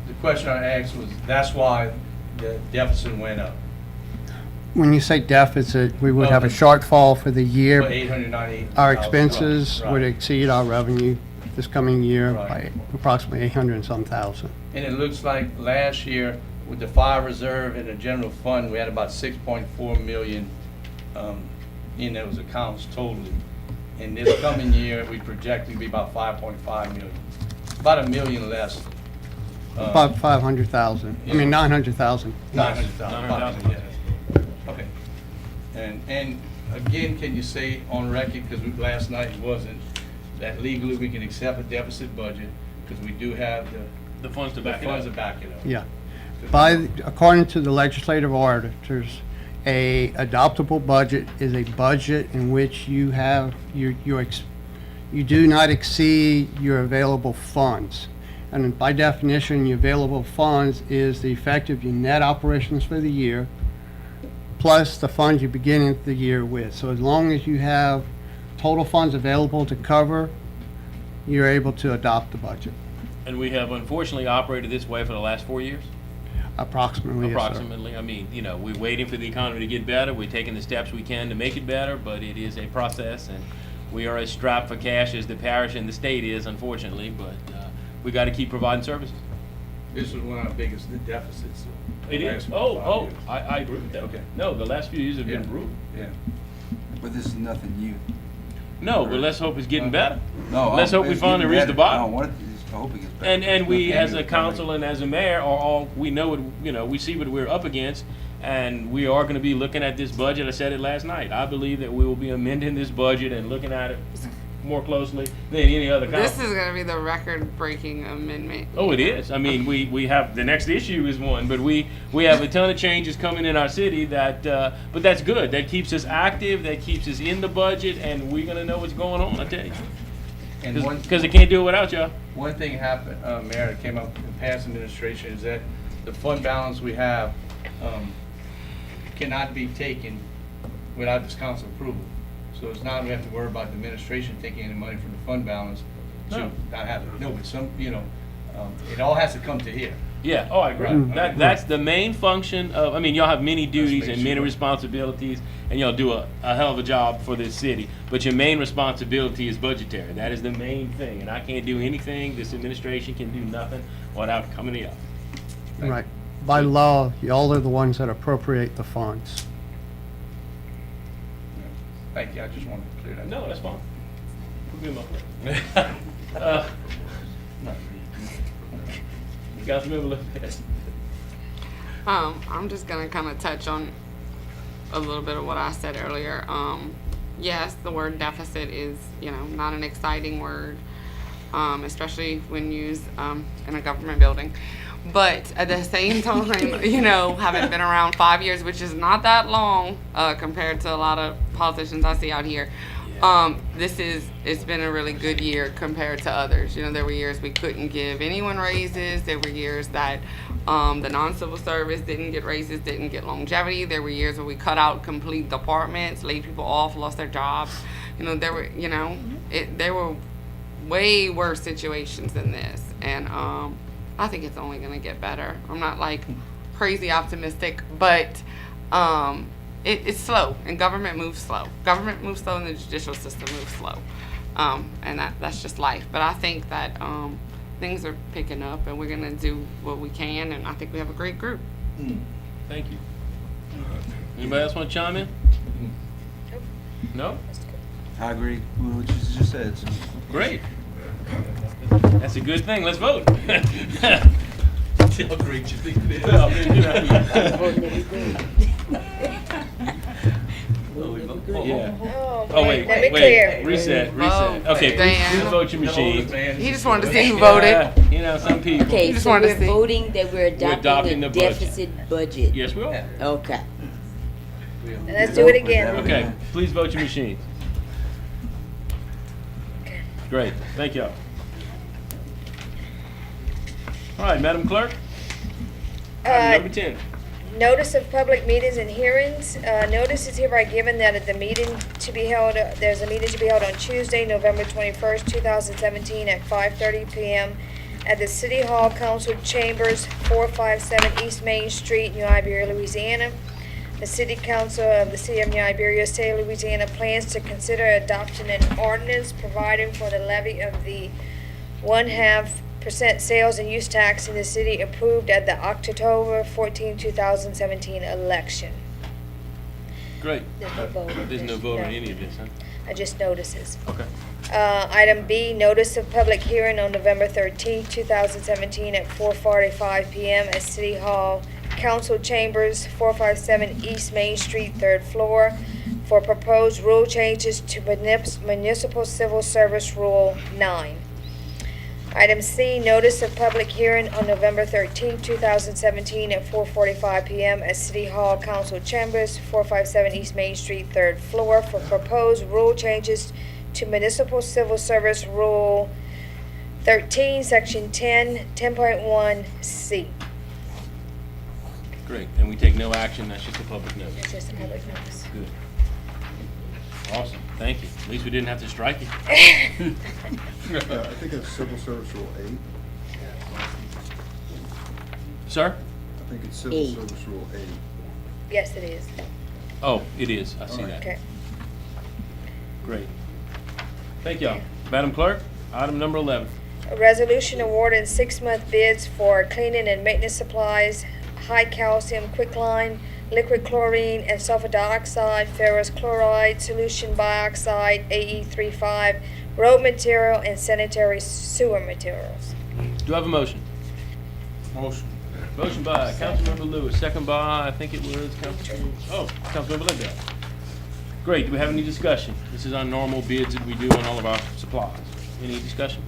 the question I asked was, that's why the deficit went up, When you say deficit, we would have a Okay. shortfall for the for year. $898,000. Our expenses Right, would right. exceed our revenue this coming year Right. by approximately 800 and some thousand. And it looks like last year, with the fire reserve and the general fund, we had about 6.4 million in those accounts totally. And this coming year, we project to be about 5.5 million. About $1 million less. About 500,000, I mean 900,000. 900,000, yes. Okay. And again, can you say on record, because last night it wasn't, that legally we can accept a deficit budget, because we do have The funds to the back it funds to up. back it up. Yeah. According to the legislative auditors, a adoptable budget is a budget in which you have, you do not exceed your available funds. And by definition, your available funds is the effect of your net operations for the year, plus the funds you're beginning the year with. So as long as you have total funds available to cover, you're able to adopt the budget, And we have unfortunately operated this way for the last 4 years. approximately. Yes, sir. Approximately. I mean, we're waiting for the economy to get better. We're taking the steps we can to make it better, but it is a process, and we are as strapped for cash as the parish and the state is, unfortunately, but we got to keep providing services. This was one of our biggest deficits. It the is. last Oh, 5 oh, years. I agree with that. Okay. No, the last few years have been Yeah. brutal. Yeah. But this is nothing new. No, but let's hope it's getting better. No, Let's hope we it's finally getting reach the better. I bottom. don't want it, hope it gets better. And we, Nothing as a is council and as a mayor, are all, we know what, you know, we see what we're up against, and we are gonna be looking at this budget. I said it last night. I believe that we will be amending this budget and looking at it more closely than any other This council. is gonna be the record-breaking amendment. Oh, it is. I mean, we have, the next issue is one, but we have a ton of changes coming in our city that, but that's good. That keeps us active, that keeps us in the budget, and we're gonna know what's going on, I tell you. And one, Because they can't do it without y'all. one thing happened, Mayor, that came up in past administration is that the fund balance we have, cannot be taken without this council approval. So it's not, we have to worry about the administration taking any money from the fund balance to No. not have it. No, but some, you know, it all has to come to here. Yeah, oh, I agree. Right. That's the main function of, I mean, y'all have many duties make and many sure. responsibilities, and y'all do a hell of a job for this city. But your main responsibility is budgetary. That is the main thing, and I can't do anything, this administration can do nothing without coming to y'all. Right. By law, y'all are the ones that appropriate the funds. Thank you, I just wanted to clear that. No, that's fine. We'll be my Councilmember Lopez. I'm just gonna kind of touch on a little bit of what I said earlier. Yes, the word deficit is, you know, not an exciting word, especially when used in a government building. But at the same time, you know, having been around 5 years, which is not that long compared to a lot of politicians I see out here, it's been a really good year compared to others. You know, there were years we couldn't give anyone raises. There were years that the non-civil service didn't get raises, didn't get longevity. There were years where we cut out complete departments, laid people off, lost their jobs. You know, there were way worse situations than this. And I think it's only gonna get better. I'm not like crazy optimistic, but it's slow, and government moves slow. Government moves slow, and the judicial system moves slow, and that's just life. But I think that things are picking up, and we're gonna do what we can, and I think we have a great group. Thank you. Anybody else want to chime in? No? I agree with what you just said, so. Great. That's a good thing. Let's vote. Great, you think it is? Well, I mean, you know. Yeah. Oh, wait, let me clear. Reset. Oh, Okay, Dan. please vote your machine. He just wanted to see who voted. Yeah, you know, some people. Okay, just so wanted to we're see. voting that we're adopting adopting the the budget. deficit budget. Yes, we are. Okay. Let's do it again. Okay, please vote your machines. Great, thank y'all. All right, Madam Clerk, item number 10. Notice of public meetings and hearings. Notice is hereby given that at the meeting to be held, there's a meeting to be held on Tuesday, November 21st, 2017 at 5:30 PM at the City Hall Council Chambers, 457 East Main Street, New Iberia, Louisiana. The City Council of the City of New Iberia, State of Louisiana plans to consider adopting an ordinance providing for the levy of the 1/2% sales and use tax in the city approved at the October 14, 2017 election. Great. There's no vote. There's no vote on any of this, huh? I just notices. Okay. Item B, notice of public hearing on November 13th, 2017 at 4:45 PM at City Hall Council Chambers, 457 East Main Street, 3rd floor, for proposed rule changes to Municipal Civil Service Rule 9. Item C, notice of public hearing on November 13th, 2017 at 4:45 PM at City Hall Council Chambers, 457 East Main Street, 3rd floor, for proposed rule changes to Municipal Civil Service Rule 13, Section 10, 10.1C. Great, and we take no action, that's just a public notice. It's just a public notice. Good. Awesome, thank you. At least we didn't have to strike it. I think it's Civil Service Rule 8. Sir? I think it's Civil 8. Service Rule 8. Yes, it is. Oh, it is, I see that. Okay. Great. Thank y'all. Madam Clerk, item number 11. A resolution awarding 6-month bids for cleaning and maintenance supplies, high calcium quicklime, liquid chlorine and sulfur dioxide, ferrous chloride, solution bioxide, AE35, road material, and sanitary sewer materials. Do I have a motion? Motion. Motion by Councilmember Lewis, second by, I think it was Councilmember Ledbetter. Great, do we have any discussion? This is our normal bids that we do on all of our supplies. Any discussion?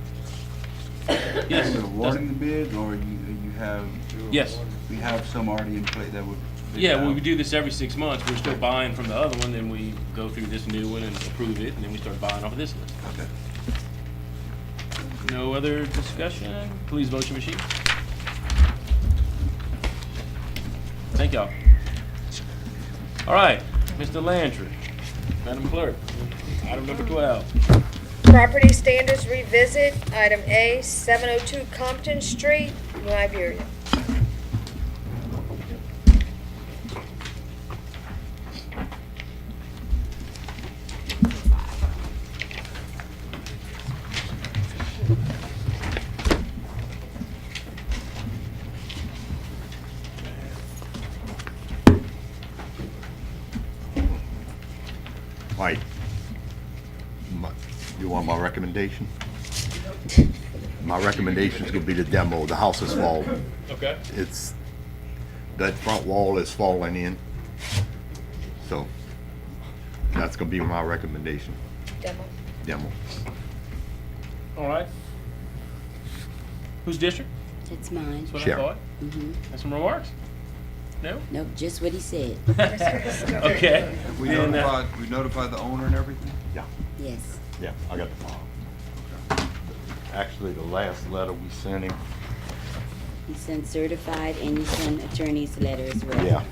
Yes. You're awarding the bids, or you have? Yes. We have some already in play that would. bid Yeah, well, out? we do this every 6 months. We're still buying from the other one, then we go through this new one and approve it, and then we start buying off of this list. Okay. No other discussion? Please vote your machine. Thank y'all. All right, Mr. Landry, Madam Clerk, item number 12. Property standards revisit, item A, 702 Compton Street, New Iberia. Mike, you want my recommendation? My recommendation is gonna be the demo. The house is falling. Okay. That front wall is falling in. So that's gonna be my recommendation, Demo. demo. All right. Whose district? That's mine. That's what Sheriff. I thought. That's some remarks? No? Nope, just what he said. Okay. Have we Then, notified the owner and everything? Yeah, Yes. yeah, I got the file. Actually, the last letter we sent him, He sent certified and he sent attorney's letter as well. yeah,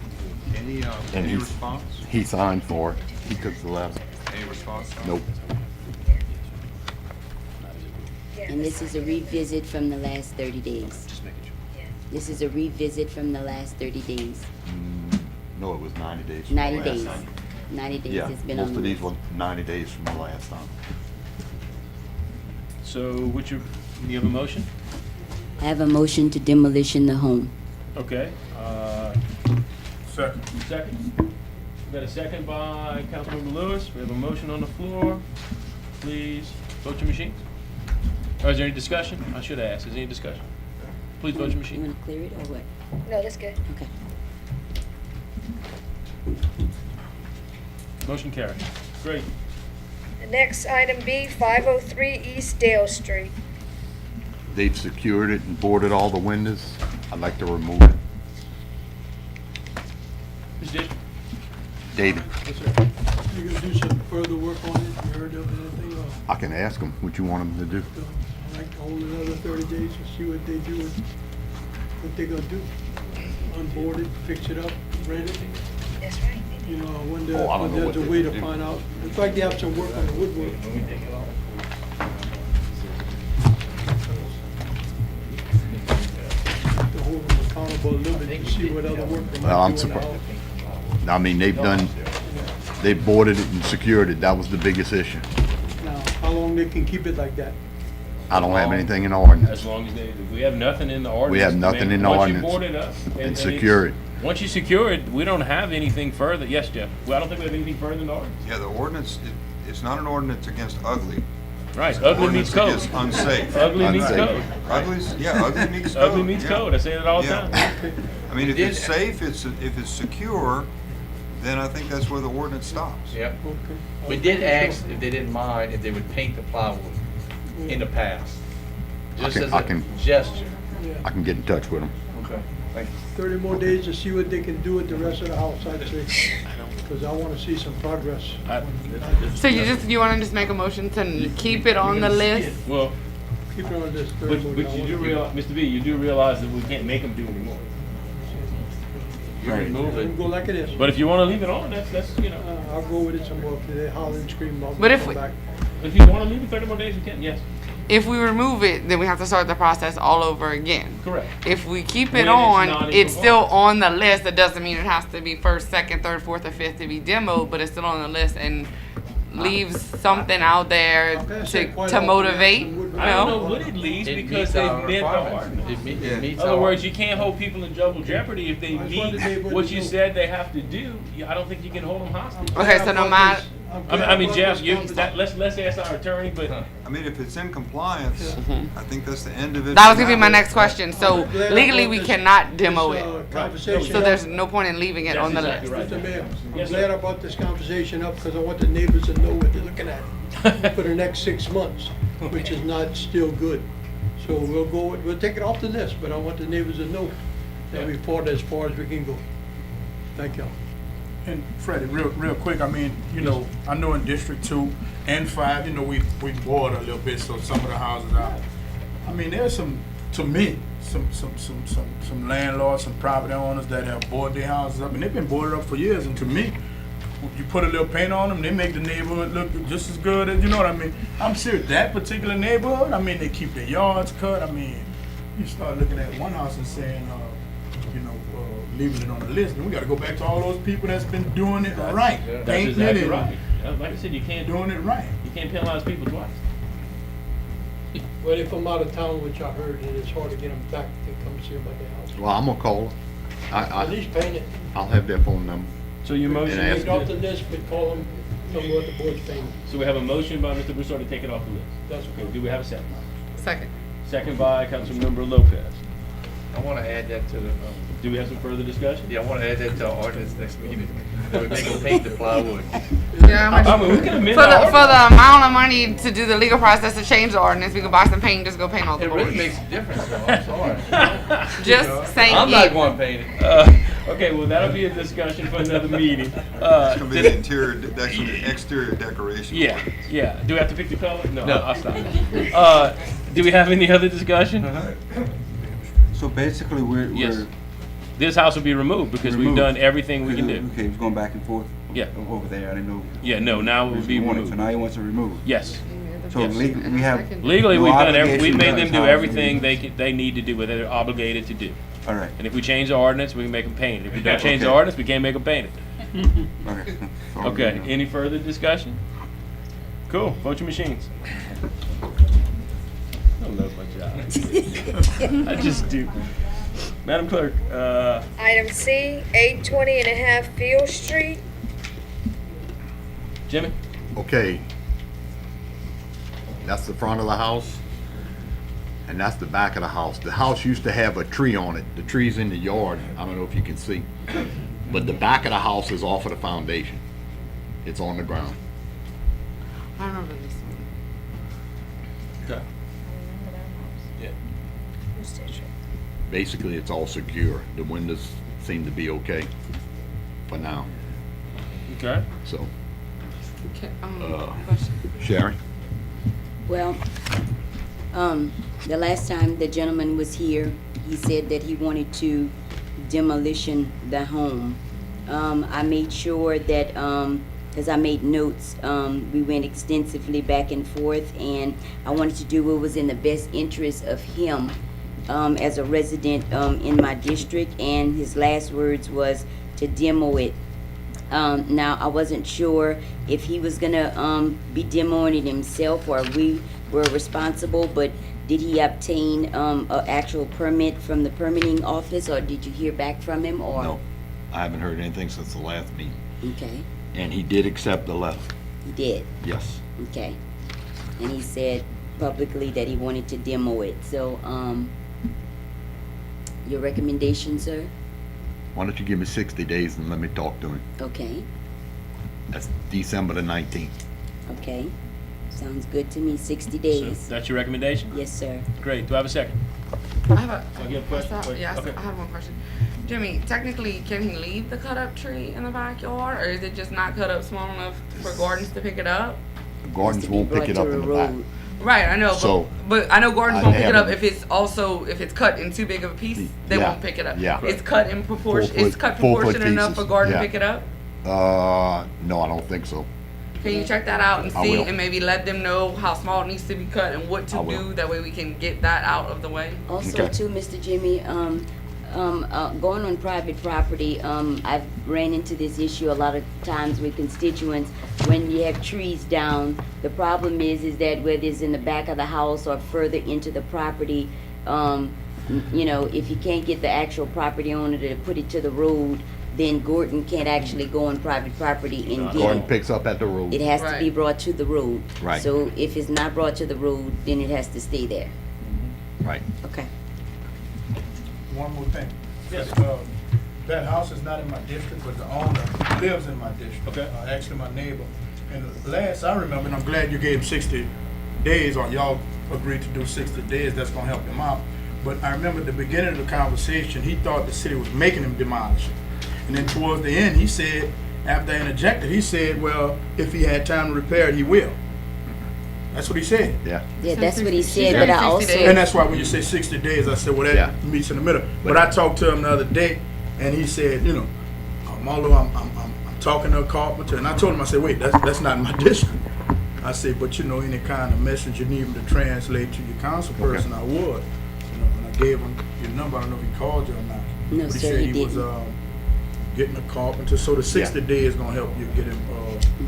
Any, And any he's- response? he signed for it. He took the letter. Any response? Nope. And this is a revisit from the last 30 days. Just making sure. This is a revisit from the last 30 days. No, it was 90 days. from the 90 last days. time. 90 days Yeah, it's been on most the of these list. were 90 days from the last time. So, do you have a motion? I have a motion to demolition the home. Okay. Second. Second. We got a second by Councilmember Lewis. We have a motion on the floor. Please vote your machines. Or is there any discussion? I should ask. Is there any discussion? Please vote your You machine. wanna clear it or what? No, that's good. Okay. Motion carried. Great. The next, item B, 503 East Dale Street. They've secured it and boarded all the windows. I'd like to remove it. Who's district? David, You gonna do some further work on it? You heard of anything? I can ask them what you want them to do. I'd like to hold another 30 days to see what they do, what they gonna do. Unboard it, fix it up, rent it. That's right. You know, when Oh, I don't know there's a what way they to do. find out. It's like they have some work on the woodwork. To hold them accountable a little bit to see what other work they Well, might I'm do in the surprised. house. I mean, they boarded it and secured it. That was the biggest issue. Now, how long they can keep it like that? I don't have anything in the ordinance. As long as we have nothing in the ordinance. We have to nothing make- in the once you ordinance board it up and it's- secure it. Once you secure it, we don't have anything further. Yes, Jeff? Well, I don't think we have anything further in the ordinance. Yeah, the ordinance, it's not an ordinance against ugly. Right, ugly meets code. Ordinance against unsafe. Ugly meets Unsafe. code. Ugly's, yeah, ugly meets code. Ugly meets yeah. code. I say that all the Yeah. time. I mean, if it's safe, if it's secure, then I think that's where the ordinance stops. Yep. Okay. We did ask if they didn't mind if they would paint the plywood in the past, just as I a can- gesture. I can get in touch with them. Okay, thank you. 30 more days to see what they can do with the rest of the house, I'd say. Because I want to see some progress. So you want to just make a motion to keep it on the list? Well, Keep it on this 30 more but days. you do realize, Mr. B, you do realize that we can't make them do anymore. You can remove We'll it. go like it is. But if you want to leave it on, that's, you know, I'll go with it some more. If they holler and scream, I'll But if come we- back. if you want to leave it 30 more days, you can, yes. If we remove it, then we have to start the process all over again. Correct. If we keep When it it's on, not in it's still compliance. on the list. That doesn't mean it has to be first, second, third, fourth, or fifth to be demoed, but it's still on the list and leaves something out there to motivate. I don't know what it leads It because meets they our met the requirements. ordinance. It meets In other our- words, you can't hold people in double jeopardy if they I just wondered if they meet would what you do- said they have to do. I don't think you can hold them hostage. Okay, so no matter, I mean, Jeff, let's ask our attorney, but I mean, if it's in compliance, I think that's the end of it. That was gonna be my next question. So legally, we cannot demo This, it. conversation So there's up. no point in leaving it on the list. exactly Mr. Mayor, I'm Yes, glad sir. I brought this conversation up because I want the neighbors to know what they're looking at for the next 6 months, which is not still good. So we'll take it off the list, but I want the neighbors to know that we fought as far as we can go. Thank y'all. And Freddie, real quick, I mean, you know, I know in District 2 and 5, you know, we border a little bit, so some of the houses are. I mean, there's some, to me, some landlords, some property owners that have boarded their houses up, and they've been boarded up for years, and to me, you put a little paint on them, they make the neighborhood look just as good as, you know what I mean? I'm serious, that particular neighborhood, I mean, they keep their yards cut, I mean, you start looking at one house and saying, you know, leaving it on the list, and we gotta go back to all those people that's been doing it right. that's painting it exactly and right. Like I said, you can't Doing it right. You can't penalize people twice. Well, if I'm out of town, which I heard, and it's hard to get them back to come see about their house. Well, I'm gonna call her. At least paint it. I'll have their phone number. So your motion And is, Take it off the list, but call them, tell them what the board's painting. so we have a motion by Mr. Broussard to take it off the list. That's Okay, do we have a second? Second. Second by Councilmember Lopez. I wanna add that to the, Do we have some further discussion? yeah, I wanna add that to our ordinance next meeting. That we make them paint the plywood. Yeah, how much? I mean, we can amend For our the amount of money to do the legal process to change the ordinance, we can buy some paint and just go paint all the It really boards. makes a difference though, I'm sorry. Just saying. I'm not going to paint it. Okay, well, that'll be a discussion for another meeting. It's gonna be the interior, that's the exterior decoration. Yeah, yeah. Do we have to pick the color? No, No. I'll stop. Do we have any other discussion? So basically, Yes. we're This house will be removed because we've Removed. done everything we can do. Okay, it was going back and forth. Yeah. Over there, I didn't know. Yeah, no, now it will be So removed. now he wants to remove. Yes. So Yes. legally, we have, Legally, No we've obligation made to them us do how everything we- they need to do what they're obligated to do. all right. And if we change the ordinance, we can make them paint it. If we don't change the Okay. ordinance, we can't make them paint it. Okay. That's all we Okay, know. any further discussion? Cool, vote your machines. I love my job. I just do. Madam Clerk, Item C, 820 and a half Field Street. Jimmy? Okay. That's the front of the house, and that's the back of the house. The house used to have a tree on it. The tree's in the yard. I don't know if you can see. But the back of the house is off of the foundation. It's on the ground. I remember this one. Okay. Yeah. Basically, it's all secure. The windows seem to be okay for now. Okay. So, Okay, question. Sharon? Well, the last time the gentleman was here, he said that he wanted to demolition the home. I made sure that, as I made notes, we went extensively back and forth, and I wanted to do what was in the best interest of him, as a resident, in my district, and his last words was to demo it. Now, I wasn't sure if he was gonna, be demoing it himself, or we were responsible, but did he obtain, a actual permit from the permitting office, or did you hear back from him, or? No, I haven't heard anything since the last meeting. Okay, And he did accept the letter. he did, Yes. okay. And he said publicly that he wanted to demo it, so, your recommendation, sir? Why don't you give me 60 days and let me talk to him? Okay, That's December the 19th. okay, sounds good to me, 60 So days. that's your recommendation? Yes, sir. Great. Do I have a second? I have a. Oh, you have a question? I Wait, yes, okay. I have one question. Jimmy, technically, can he leave the cut up tree in the backyard, or is it just not cut up small enough for Gordons to pick it up? The Gardens Has to be won't pick brought it to up a in the back. road. Right, I know, So, but I know Gordons I won't pick it up haven't- if it's cut in too big of a piece. They Yeah, won't pick it up. yeah. It's cut in proportion. 4 foot- It's cut 4 foot proportionate enough for pieces, Gordon yeah. to pick it up. No, I don't think so. Can you check that out and I see, will. and maybe let them know how small it needs to be cut and what to I will. do? That way we can get that out of the way. Also, Okay. too, Mr. Jimmy, going on private property, I've ran into this issue a lot of times with constituents. When you have trees down, the problem is that whether it's in the back of the house or further into the property, you know, if you can't get the actual property owner to put it to the road, then Gordon can't actually go on private property and get Gordon it. picks up at the road. It has to be Right. brought to the road. Right. So if it's not brought to the road, then it has to stay there. Right. Okay. One more thing. Yes. That house is not in my district, but the owner lives in my district. Okay. Actually, my neighbor. And last I remember, and I'm glad you gave him 60 days, or y'all agreed to do 60 days, that's gonna help him out. But I remember at the beginning of the conversation, he thought the city was making him demolish it. And then towards the end, he said, after I interjected, he said, well, if he had time to repair it, he will. That's what he said. Yeah. Yeah, that's what he She said, said but I 60 also. days. And that's why when you say 60 days, I said, well, that Yeah. meets in the middle. But I talked to him the other day, and he said, you know, although I'm talking to a carpenter, and I told him, I said, wait, that's not in my district. I said, but you know, any kind of message you need me to translate to your council person, I would. You know, and I gave him your number. I don't know if he called you or not. No, But he sir, said he he was didn't. getting a carpenter. So the 60 days gonna help you get him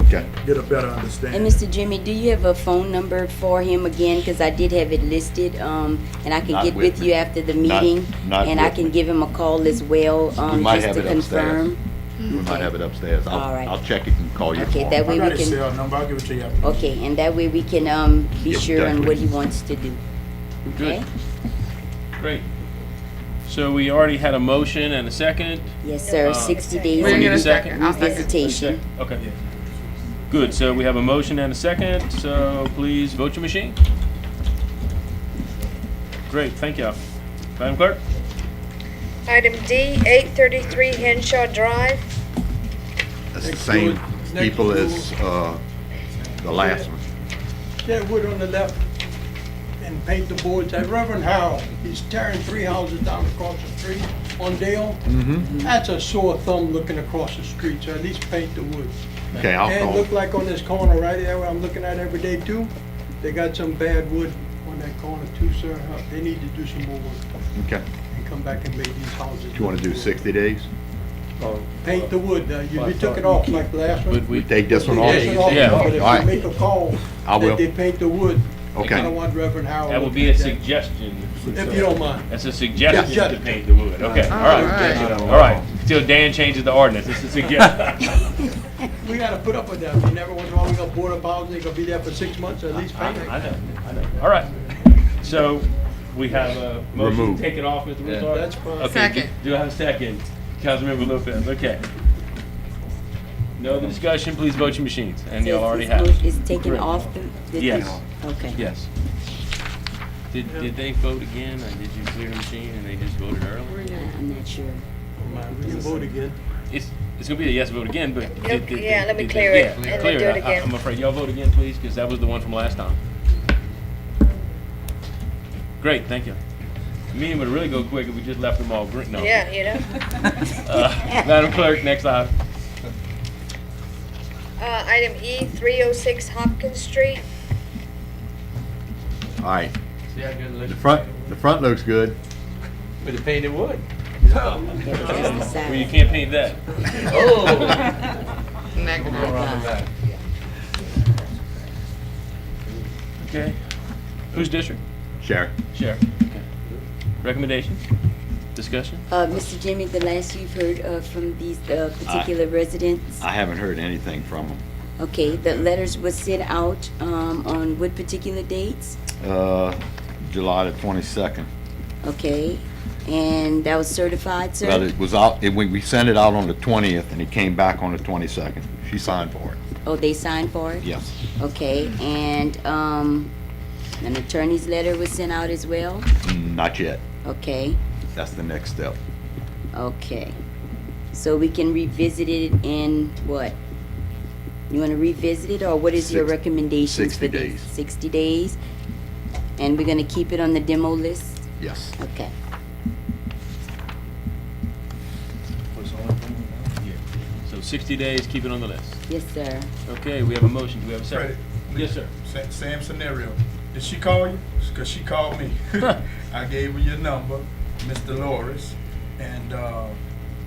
Okay. get a better understanding. And Mr. Jimmy, do you have a phone number for him again? Because I did have it listed, and I can Not get with with me. you after the Not- meeting. not And I with can me. give him a call as well, We might just have to it upstairs. confirm. We might have it upstairs. All right. I'll check it and call you Okay, tomorrow. that I way got we his can, cell number. I'll give it to you after. okay, and that way we can, be Yep, sure on what definitely. he wants to do. Good. Okay? Great. So we already had a motion and a second. Yes, sir, 60 days We're gonna need get a a second? second. I'll second. revisitation. Okay. Good, so we have a motion and a second, so please vote your machine. Great, thank you. Madam Clerk? Item D, 833 Henshaw Drive. That's the Next same door- next people door. as, the last one. That wood on the left and paint the boards. That Reverend Harold, he's tearing 3 houses down across the street on Dale. That's a sore thumb looking across the street, so at least paint the wood. Okay, I'll And call look him. like on this corner right there where I'm looking at every day too, they got some bad wood on that corner too, sir. They need to do some more work Okay. and come back and make these houses. Do you wanna do look good. 60 days? Paint the wood. You took it off like the last one. But we, Take this one We off? take it off, Yeah. But if All right. you make a call, I will. that they paint the wood. Okay. I don't want Reverend Harold. that will looking be a at that. suggestion. If you don't mind. That's a suggestion Yeah. to paint the wood, okay, all right. All right, till Dan changes the ordinance, it's a suggestion. We gotta put up with that. You never once in a while, we got board of housing, they gonna be there for 6 months, at least I paint it. know. All right, so we have a motion Remove. to take it off, Mr. Broussard? That's fine. Okay, Second. do I have a second? Councilmember Lopez, okay. No other discussion, please vote your machines, and y'all already have. It's taken Correct. off the. Yes. Okay. Yes. Did they vote again, or did you clear the machine and they just voted earlier? I'm not sure. We can vote again. It's gonna be a yes vote again, but. Yeah, let me did- clear it, yeah, and then clear do it again. I'm afraid, y'all vote again, please, because that was the one from last time. Great, thank you. The meeting would really go quick if we just left them all green, no. Yeah, you know? Madam Clerk, next item. Item E, 306 Hopkins Street. All right. See how good it looks? The front looks good. With the painted wood. That's the Well, side. you can't paint that. Oh. Negative. Around the back. Okay. Whose district? Sharon. Sheriff. Okay. Recommendations? Discussion? Mr. Jimmy, the last you've heard, from these, particular residents? I haven't heard anything from them. Okay, the letters were sent out, on what particular dates? July the 22nd. Okay, and that was certified, sir? Well, it was out, we sent it out on the 20th and it came back on the 22nd. She signed for it. Oh, they signed for it? Yes. Okay, and, an attorney's letter was sent out as well? Not yet. Okay, That's the next step. okay. So we can revisit it in what? You wanna revisit it, or what is your 60 recommendations 60 for this? days. 60 days? And we're gonna keep it on the demo list? Yes. Okay. So 60 days, keep it on the list. Yes, sir. Okay, we have a motion. Do we have a second? Freddie. Yes, sir. Same scenario. Did she call you? Because she called me. I gave her your number, Miss Dolores, and,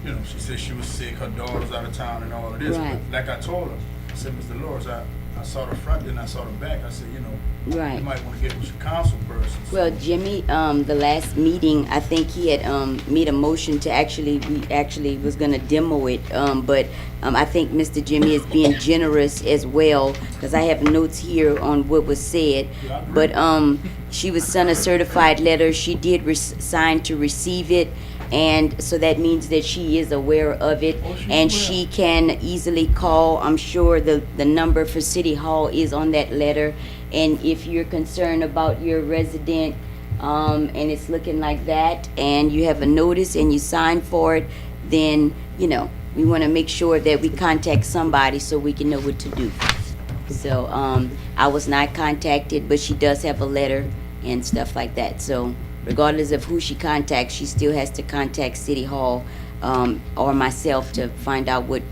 you know, she said she was sick, her daughter was out of town and all of this. Right. But like I told her, I said, Miss Dolores, I I saw the front, then I saw the back. I said, you know, Right. you might want to get with your council person. Well, Jimmy, the last meeting, I think he had made a motion to we actually was gonna demo it, but I think Mr. Jimmy is being generous as well, because I have notes here on what was said. Yeah, I agree. But she was sent a certified letter, she did sign to receive it, and so that means that she is aware of it, Oh, she's and aware. she can easily call. I'm sure the number for City Hall is on that letter. And if you're concerned about your resident, and it's looking like that, and you have a notice and you sign for it, then, you know, we wanna make sure that we contact somebody so we can know what to do. So, I was not contacted, but she does have a letter and stuff like that. So regardless of who she contacts, she still has to contact City Hall, or myself to find out what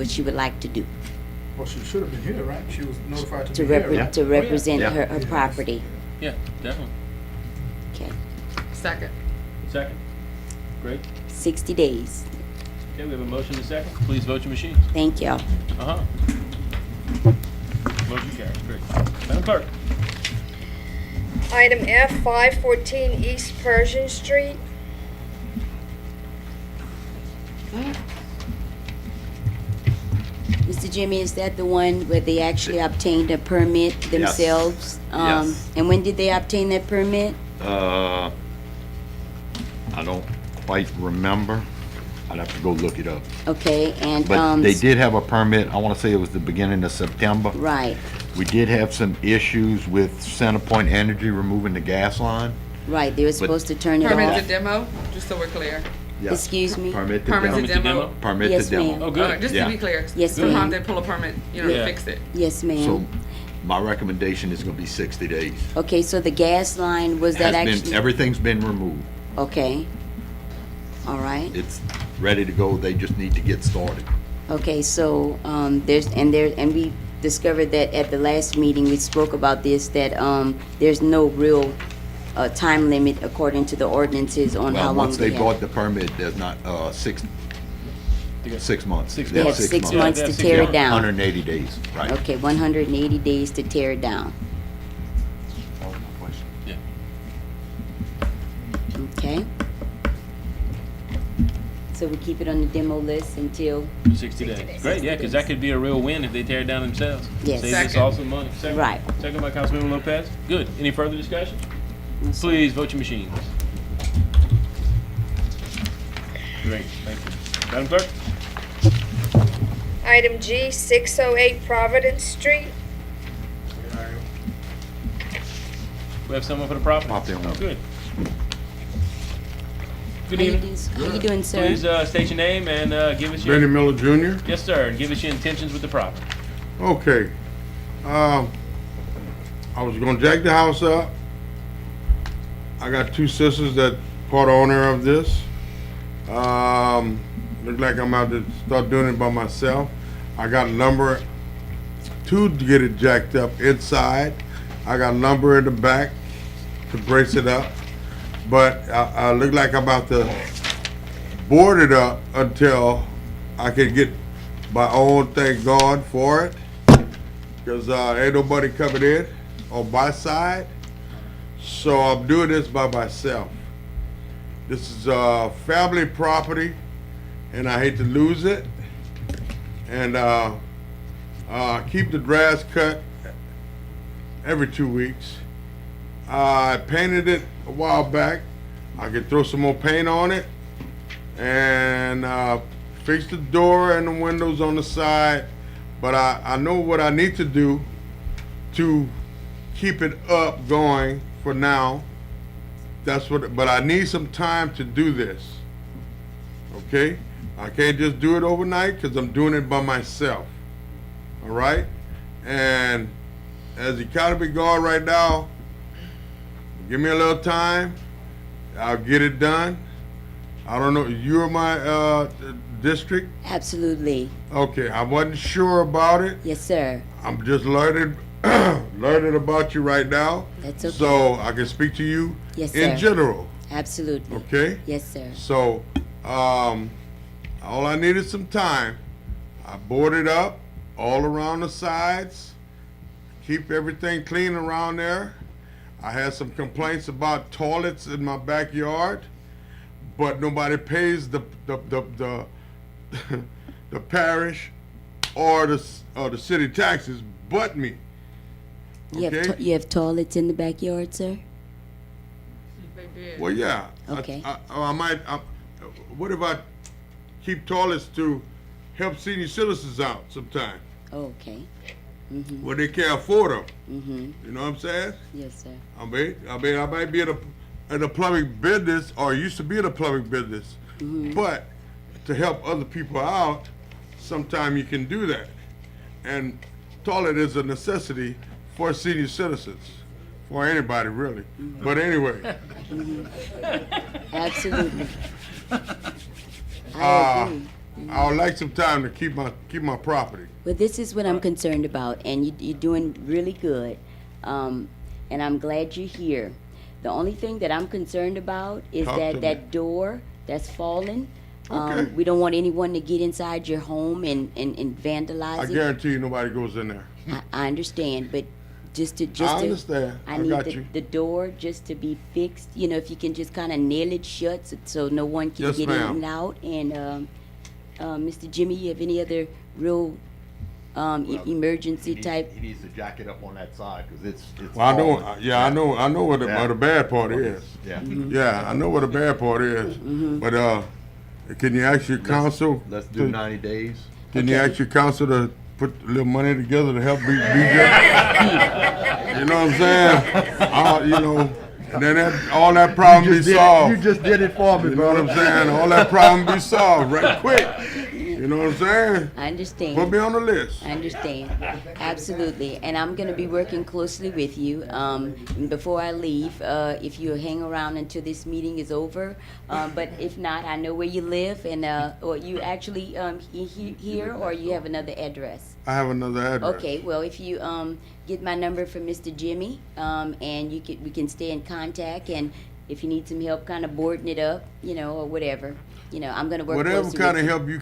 she would like to do. Well, she should have been here, right? She was notified to To be here. to represent Yeah. her property. Yeah, definitely. Okay, Second. Second. Great. 60 days. Okay, we have a motion and a second. Please vote your machines. Thank y'all. Uh-huh. Motion carries. Great. Madam Clerk. Item F, 514 East Pershing Street. Mr. Jimmy, is that the one where they actually obtained a permit themselves? Yes. And when did they obtain that permit? I don't quite remember. I'd have to go look it up. Okay, and, But they did have a permit, I wanna say it was the beginning of September. right, We did have some issues with Centerpoint Energy removing the gas line. right, they were supposed to turn it Permit off. to demo, just so we're clear. Yes. Excuse me? Permit to Permit demo. to Permit to demo. demo? Permit Yes, to ma'am. demo. Oh, good. Just Yeah. to be clear. Yes, Sometimes ma'am. they pull a permit, Yeah. fix it. Yes, So ma'am. my recommendation is gonna be 60 days. Okay, so the gas line, was that Has been, actually? everything's been removed. Okay. All right. It's ready to go, they just need to get started. Okay, so, and we discovered that at the last meeting, we spoke about this, that, there's no real, time limit according to the ordinances on how Well, long once they they bought have. the permit, there's not, 6 months. Six They have months. They have 6 months Yeah, to six tear it months. down. 180 days, right. Okay, 180 days to tear it down. That was my question. Yeah. Okay? So we keep it on the demo list until, 60 days. Great, yeah, because that could be a real win if they tear it down themselves. Yes. Save us Second. all some money. Second. Right. Second by Councilmember Lopez. Good. Any further discussion? Yes, sir. Please vote your machines. Great, thank you. Madam Clerk? Item G, 608 Providence Street. We have someone for the property? Property owner. Oh, good. Good How you evening. doing, how you doing, sir? Please state your name and give us Benny your... Miller Jr. Yes, sir, and give us your intentions with the property. Okay. I was gonna jack the house up. I got two sisters that part owner of this. Look like I'm about to start doing it by myself. I got lumber to get it jacked up inside. I got lumber in the back to brace it up. But I look like I'm about to board it up until I can get my own thing going for it. Because ain't nobody coming in on my side. So I'm doing this by myself. This is family property, and I hate to lose it. And keep the grass cut every 2 weeks. I painted it a while back. I could throw some more paint on it and fix the door and the windows on the side. But I know what I need to do to keep it up going for now. That's what, but I need some time to do this. Okay? I can't just do it overnight because I'm doing it by myself. All right? And as the economy going right now, give me a little time. I'll get it done. I don't know. You're my district? Absolutely. Okay. I wasn't sure about it. Yes, sir. I'm just learning learning about you right now. That's okay. So I can speak to you Yes, in sir. general. Absolutely. Okay? Yes, sir. So all I need is some time. I boarded up all around the sides keep everything clean around there. I had some complaints about toilets in my backyard, but nobody pays the the parish or the city taxes but me. Okay? You have toilets in the backyard, sir? Well, yeah. Okay. What if I keep toilets to help senior citizens out sometime Okay. when they can't afford them? Mm-hmm. You know what I'm saying? Yes, sir. I might be in a plumbing business, or used to be in a plumbing business, but to help other people out, sometime you can do that. And toilet is a necessity for senior citizens, for anybody really. But anyway, Absolutely. I agree. I would like some time to keep my property. Well, this is what I'm concerned about, and you're doing really good. And I'm glad you're here. The only thing that I'm concerned about is Talk to me. that door that's fallen. Okay. We don't want anyone to get inside your home and vandalize I it. guarantee you nobody goes in there. I understand, but I understand. I I need got you. the door just to be fixed. You know, if you can just kind of nail it shut so no one can Yes, get in ma'am. and out. And Mr. Jimmy, you have any other real emergency type? He needs to jack it up on that side, cause it's Well, I know. falling. Yeah, I know what Yeah. the bad part is. Yeah. Yeah, I know what the bad part is. But can you ask your council? Let's do 90 days. Can you Okay. ask your council to put a little money together to help BJ? You know what I'm saying? You know, and then all that problem be solved. just did it for You know what I'm saying? All that problem be solved right quick. You know what I'm saying? I understand. Put me on the list. I understand. Absolutely. And I'm going to be working closely with you. Before I leave, if you hang around until this meeting is over. But if not, I know where you live, and or you actually here, or you have another address. I have another address. Okay. Well, if you get my number from Mr. Jimmy, and we can stay in contact, and if you need some help kind of boarding it up, you know, or whatever, you know, I'm going to work Whatever closely kind with of you. help you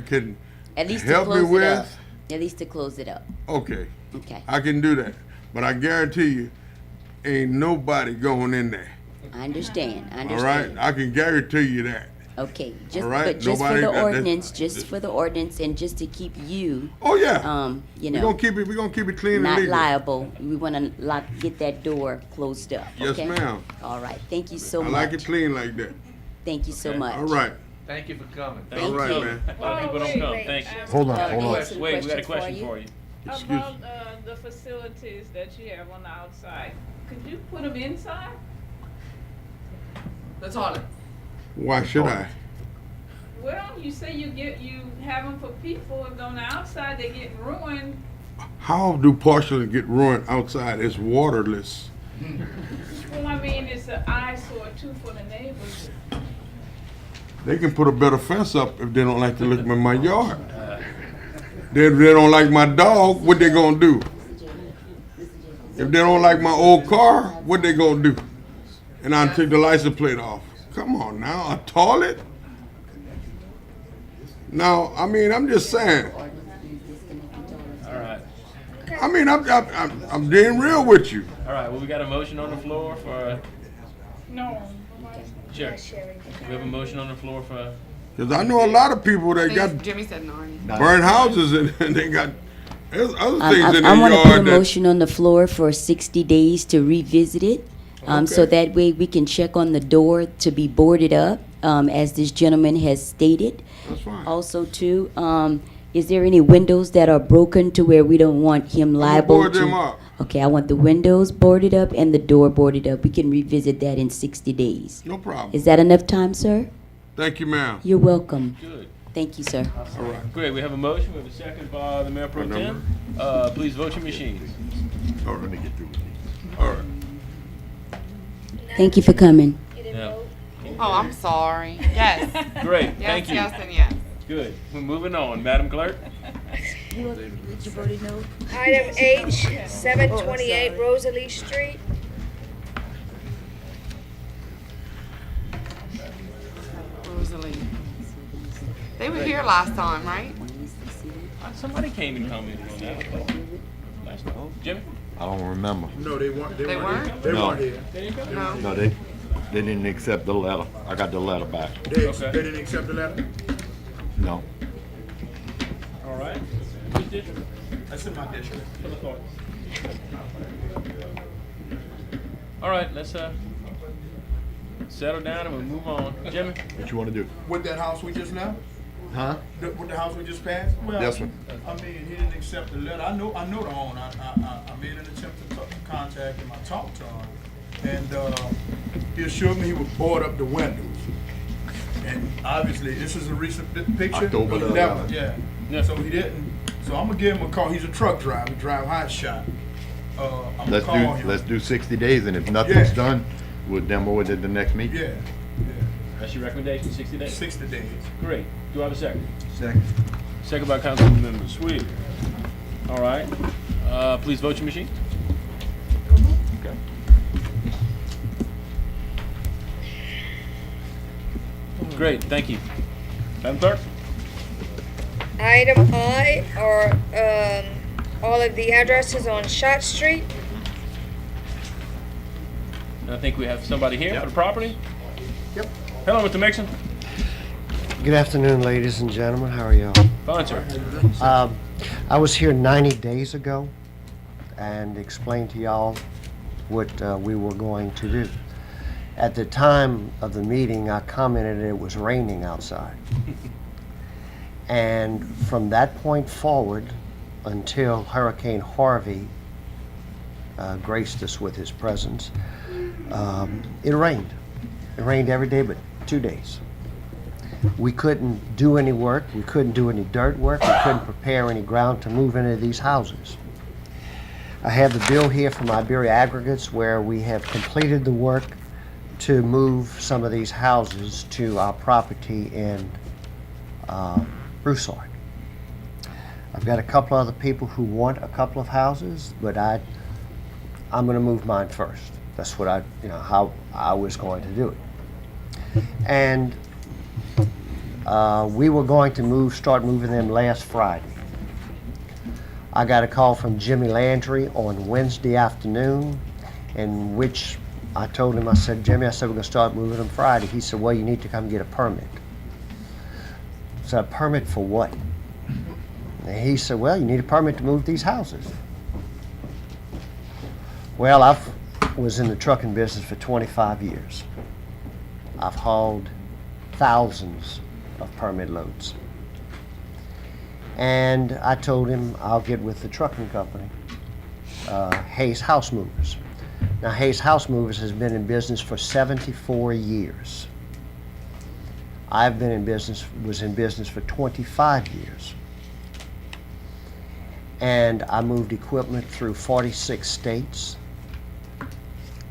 can At least to help me close it up. with, At least to close it up. okay, Okay. I can do that. But I guarantee you, ain't nobody going in there. I understand. I All right, understand. I can guarantee you that. Okay. Just All right, but just nobody for the got this- ordinance, just for the ordinance, and just to keep you, Oh yeah, you we're know, gonna keep it clean and not legal. liable. We want to get that door closed up. Yes, Okay? ma'am. All right. Thank you so I much. like it clean like that. Thank you so Okay. much. All right, Thank you for coming. Thank all right, you. man. A lot of people don't come. Thank you. Hold I on, hold had on. some Wait, we got a questions for question for you. Excuse. About the facilities that you have on the outside, could you put them inside? The toilet. Why should I? Well, you say you have them for people, if on the outside they get ruined. How do porcelain get ruined outside? It's waterless. Well, I mean, it's an eyesore too for the neighbors. They can put a better fence up if they don't like to look in my yard. If they don't like my dog, what they gonna do? If they don't like my old car, what they gonna do? And I'll take the license plate off. Come on now, a toilet? Now, I mean, I'm just saying. All right. I mean, I'm being real with you. All right. Well, we got a motion on the floor for. No. Sure. We have a motion on the floor for. Because I know a lot of people that got Jimmy said no. burned houses and they got there's other things in I their want to put a yard that. motion on the floor for 60 days to revisit it. So Okay. that way we can check on the door to be boarded up, as this gentleman has stated. That's fine. Also, too, is there any windows that are broken to where we don't want him liable board to? them up. Okay, I want the windows boarded up and the door boarded up. We can revisit that in 60 days. No problem. Is that enough time, sir? Thank you, ma'am. You're welcome. Good. Thank you, sir. All right. Great. We have a motion. We have a second by the Mayor Pro My Tem. Please vote your machines. All Let me right. get through with these. All right. Thank you for coming. Yeah. Oh, I'm sorry. Yes. Great. Yes, Thank you. yes, and yes. Good. We're moving on, Madam Clerk. Item H, 728 Rosalie Street. Rosalie. They were here last time, right? Somebody came and commented on that. passed. Jimmy? I don't remember. No, they weren't. They weren't? They No. weren't here. No. No, they didn't accept the letter. I got the letter back. They Okay. didn't accept the letter? No. All right. That's in my district. All right, let's settle down and we'll move on. Jimmy? What you want to do? With that house we just left? Huh? With the house we just passed? Well, Yes, sir. I mean, he didn't accept the letter. I know the owner. I made an attempt to contact him. I talked to him. And he assured me he would board up the windows. And obviously, this is a recent picture. October He the never- 11th. Yeah. Yeah. So he didn't. So I'm gonna give him a call. He's a truck driver. He drive hot shot. I'm gonna call him. Let's do 60 days, and if nothing's Yeah. done, we'll demo it at the next meeting. Yeah. That's your recommendation, 60 days? 60 days. Great. Do I have a second? Second. Second by Councilmember Sweet. All right. Please vote your machine. Okay. Great, thank you. Madam Clerk? Item I are all of the addresses on Shot Street. And I think we have somebody here for the property. Yep. Hello, Mr. Mixon. Good afternoon, ladies and gentlemen. How are y'all? Fine, sir. I was here 90 days ago and explained to y'all what we were going to do. At the time of the meeting, I commented it was raining outside. And from that point forward, until Hurricane Harvey graced us with his presence, it rained. It rained every day but 2 days. We couldn't do any work. We couldn't do any dirt work. We couldn't prepare any ground to move into these houses. I have the bill here from Iberia Aggregates where we have completed the work to move some of these houses to our property in Broussard. I've got a couple other people who want a couple of houses, but I'm going to move mine first. That's what how I was going to do it. And we were going to start moving them last Friday. I got a call from Jimmy Landry on Wednesday afternoon, in which I told him, I said, Jimmy, we're going to start moving them Friday. He said, well, you need to come get a permit. I said, a permit for what? And he said, well, you need a permit to move these houses. Well, I was in the trucking business for 25 years. I've hauled thousands of permit loads. And I told him I'll get with the trucking company, Hayes House Movers. Now, Hayes House Movers has been in business for 74 years. Was in business for 25 years. And I moved equipment through 46 states,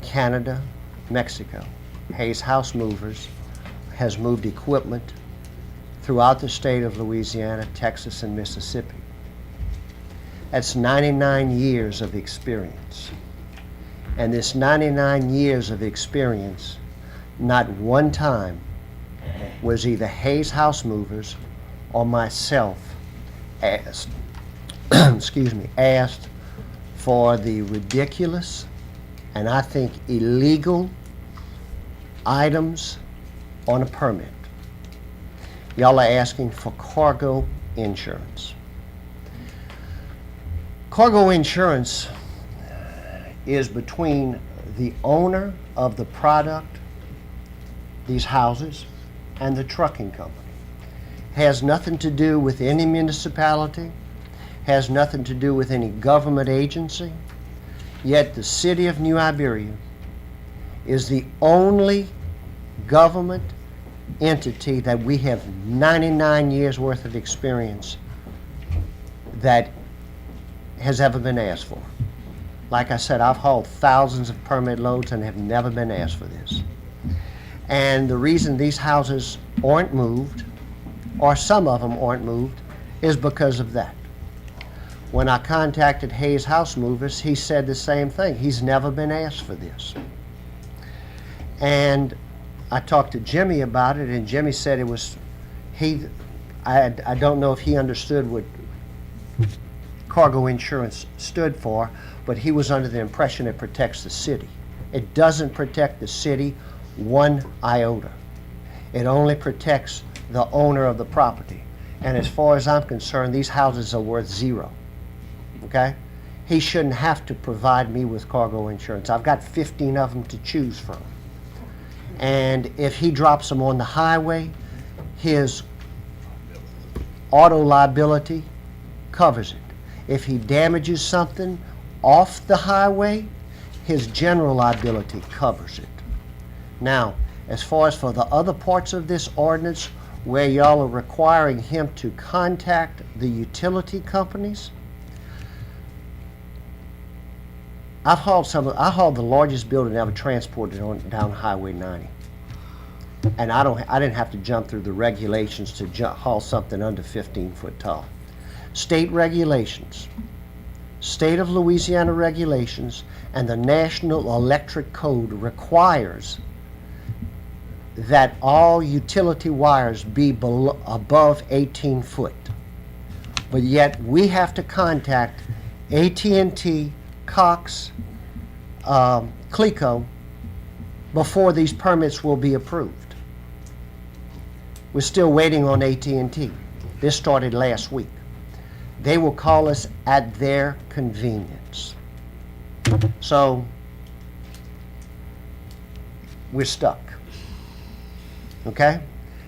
Canada, Mexico. Hayes House Movers has moved equipment throughout the state of Louisiana, Texas, and Mississippi. That's 99 years of experience. And this 99 years of experience, not one time was either Hayes House Movers or myself asked, asked for the ridiculous and I think illegal items on a permit. Y'all are asking for cargo insurance. Cargo insurance is between the owner of the product, these houses, and the trucking company. Has nothing to do with any municipality, has nothing to do with any government agency, yet the city of New Iberia is the only government entity that we have 99 years worth of experience that has ever been asked for. Like I said, I've hauled thousands of permit loads and have never been asked for this. And the reason these houses aren't moved, or some of them aren't moved, is because of that. When I contacted Hayes House Movers, he said the same thing. He's never been asked for this. And I talked to Jimmy about it, and Jimmy said it was, I don't know if he understood what cargo insurance stood for, but he was under the impression it protects the city. It doesn't protect the city one iota. It only protects the owner of the property. And as far as I'm concerned, these houses are worth zero, okay? He shouldn't have to provide me with cargo insurance. I've got 15 of them to choose from. And if he drops them on the highway, his auto liability covers it. If he damages something off the highway, his general liability covers it. Now, as far as for the other parts of this ordinance, where y'all are requiring him to contact the utility companies, I hauled the largest building ever transported down Highway 90. And I didn't have to jump through the regulations to haul something under 15 foot tall. State regulations, state of Louisiana regulations, and the National Electric Code requires that all utility wires be above 18 foot. But yet we have to contact AT&T, Cox, Clico before these permits will be approved. We're still waiting on AT&T. This started last week. They will call us at their convenience. So we're stuck. Okay?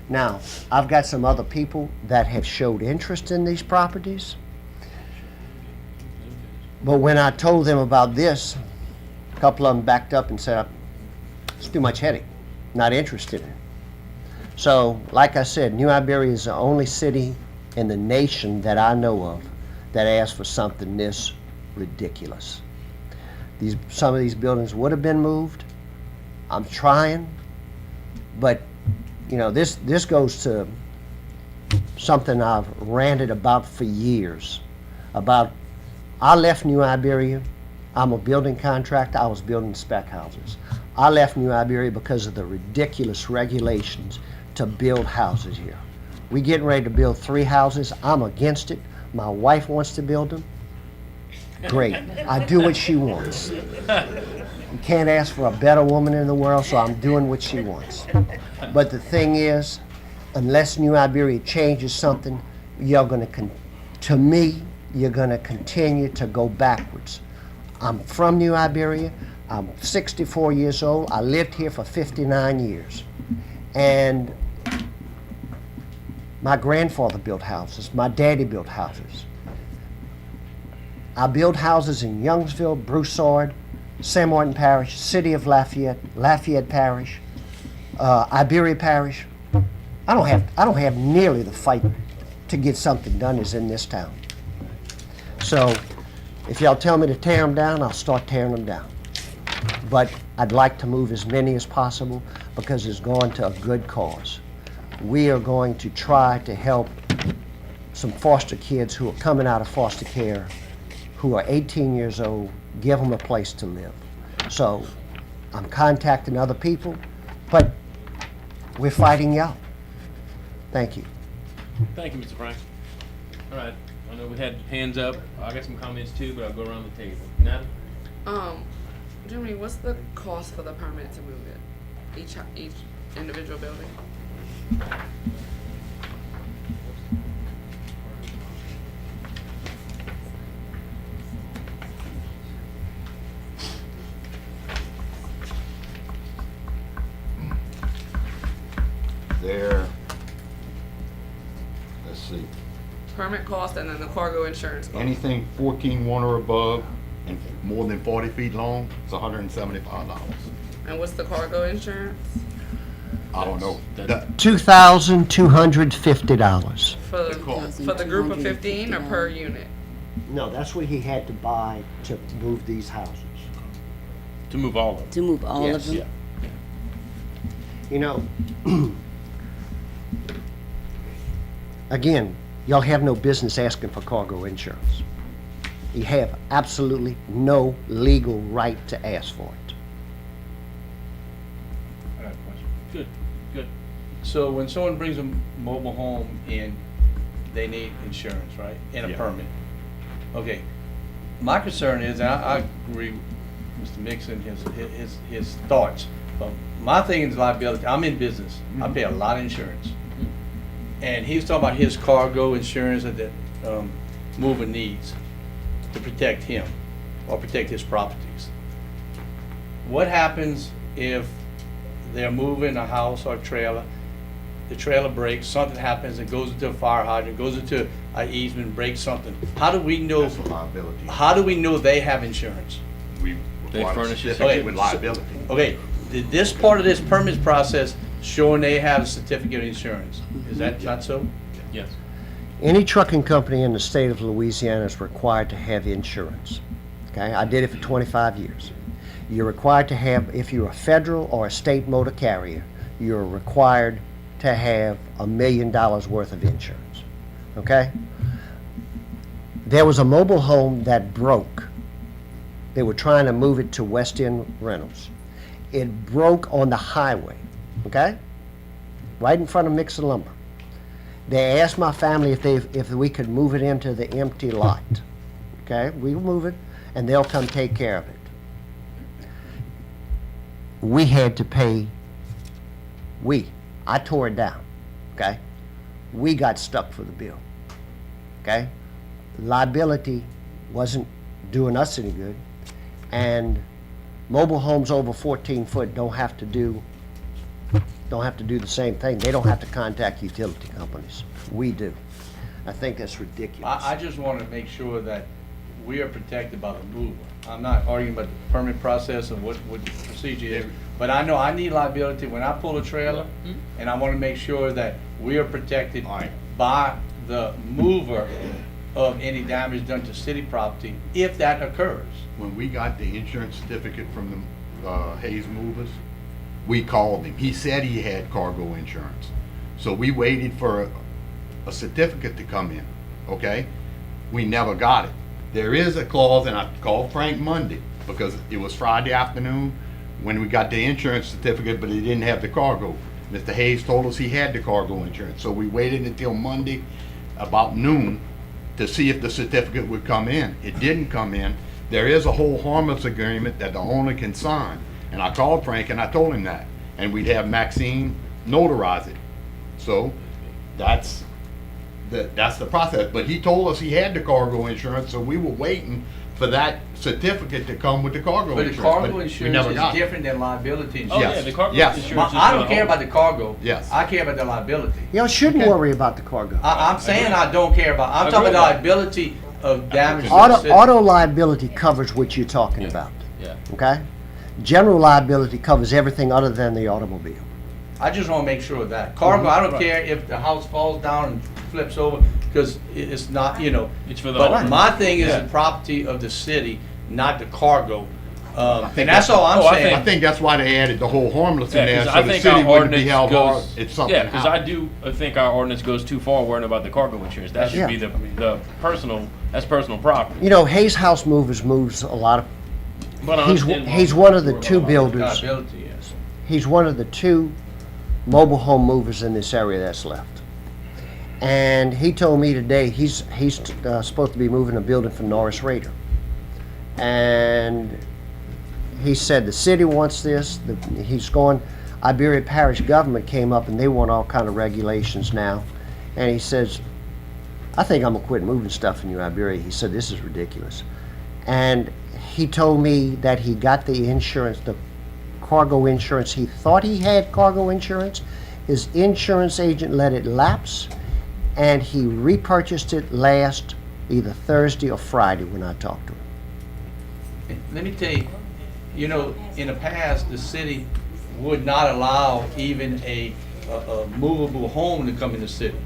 Now, I've got some other people that have showed interest in these properties. But when I told them about this, a couple of them backed up and said, it's too much headache, not interested in it. So, like I said, New Iberia is the only city in the nation that I know of that asked for something this ridiculous. Some of these buildings would have been moved. I'm trying, but you know, this goes to something I've ranted about for years. I left New Iberia. I'm a building contractor. I was building spec houses. I left New Iberia because of the ridiculous regulations to build houses here. We getting ready to build 3 houses. I'm against it. My wife wants to build them. Great. I do what she wants. You can't ask for a better woman in the world, so I'm doing what she wants. But the thing is, unless New Iberia changes something, you're going to continue to go backwards. I'm from New Iberia. I'm 64 years old. I lived here for 59 years. And my grandfather built houses. My daddy built houses. I built houses in Youngsville, Broussard, San Martin Parish, City of Lafayette, Lafayette Parish, Iberia Parish. I don't have nearly the fight to get something done as in this town. So if y'all tell me to tear them down, I'll start tearing them down. But I'd like to move as many as possible because it's going to a good cause. We are going to try to help some foster kids who are coming out of foster care, who are 18 years old, give them a place to live. So I'm contacting other people, but we're fighting y'all. Thank you. Thank you, Mr. Frank. All right, I know we had hands up. I got some comments too, but I'll go around the table. Natalie? Jimmy, what's the cost for the permit to move it? Each individual building? There, let's see, Permit cost and then the cargo insurance cost. anything 14.1 or above and more than 40 feet long, it's $175. And what's the cargo insurance? I don't know. $2,250. For the group of 15 or per unit? No, that's what he had to buy to move these houses. To move all of them. To move all of them? Yeah. You know, again, y'all have no business asking for cargo insurance. You have absolutely no legal right to ask for it. I got a question. Good, good. So when someone brings a mobile home in, they need insurance, right? And a Yeah. permit. Okay, my concern is, and I agree with Mr. Mixon, his thoughts. But my thing is liability. I'm in business. I pay a lot of insurance. And he was talking about his cargo insurance that mover needs to protect him or protect his properties. What happens if they're moving a house or a trailer, the trailer breaks, something happens, it goes into a fire hydrant, goes into an easement, breaks something? How do we know? That's a liability. How do we know they have insurance? We They require a furnish it. certificate with liability. Okay, this part of this permit process showing they have a certificate of insurance, is that not so? Yes. Any trucking company in the state of Louisiana is required to have insurance. Okay, I did it for 25 years. You're required to have, if you're a federal or a state motor carrier, you're required to have $1 million worth of insurance. Okay? There was a mobile home that broke. They were trying to move it to West End Rentals. It broke on the highway, okay? Right in front of Mixon Lumber. They asked my family if we could move it into the empty lot. Okay, we'll move it, and they'll come take care of it. We had to pay, I tore it down, okay? We got stuck for the bill, okay? Liability wasn't doing us any good, and mobile homes over 14 foot don't have to do the same thing. They don't have to contact utility companies. We do. I think that's ridiculous. I just want to make sure that we are protected by the mover. I'm not arguing about the permit process and what the procedure is, but I know I need liability when I pull a trailer, and I want to make sure that we are protected by the mover of any damage done to city property if that occurs. When we got the insurance certificate from the Hayes Movers, we called him. He said he had cargo insurance. So we waited for a certificate to come in, okay? We never got it. There is a clause, and I called Frank Monday because it was Friday afternoon when we got the insurance certificate, but he didn't have the cargo. Mr. Hayes told us he had the cargo insurance. So we waited until Monday about noon to see if the certificate would come in. It didn't come in. There is a whole harmless agreement that the owner can sign. And I called Frank and I told him that. And we'd have Maxine notarize it. So that's the process. But he told us he had the cargo insurance, so we were waiting for that certificate to come with the cargo But the insurance. cargo we insurance never is got it. different than liability Oh, insurance. yeah, the cargo Yes. insurance is I for don't the care whole- about the cargo. Yes. I care about the liability. Y'all shouldn't worry about the cargo. I'm saying I don't care about, I'm talking about liability of damage to the Auto, city. auto liability covers what you're talking about, Yeah. okay? General liability covers everything other than the automobile. I just want to make sure of that. Cargo, I don't Right. care if the house falls down and flips over, because it's not, you know. It's for the But owner. my thing is Yeah. the property of the city, not the cargo. And that's all I'm Oh, I saying. I think that's why they added the whole harmless in Yeah, there, 'cause so I the think city our wouldn't be ordinance held hard goes. if something Yeah, because I happened. do think our ordinance goes too far worrying about the cargo insurance. That should Yeah. be the personal, that's personal property. You know, Hayes House Movers moves a lot of, But I he's, understand he's why- one of the two builders, Liability, yes. he's one of the two mobile home movers in this area that's left. And he told me today, he's supposed to be moving a building for Norris Raider. And he said the city wants this, he's going, Iberia Parish government came up and they want all kind of regulations now. And he says, I think I'm gonna quit moving stuff in New Iberia. He said, this is ridiculous. And he told me that he got the insurance, the cargo insurance. He thought he had cargo insurance. His insurance agent let it lapse, and he repurchased it last either Thursday or Friday when I talked to him. Let me tell you, you know, in the past, the city would not allow even a movable home to come in the city.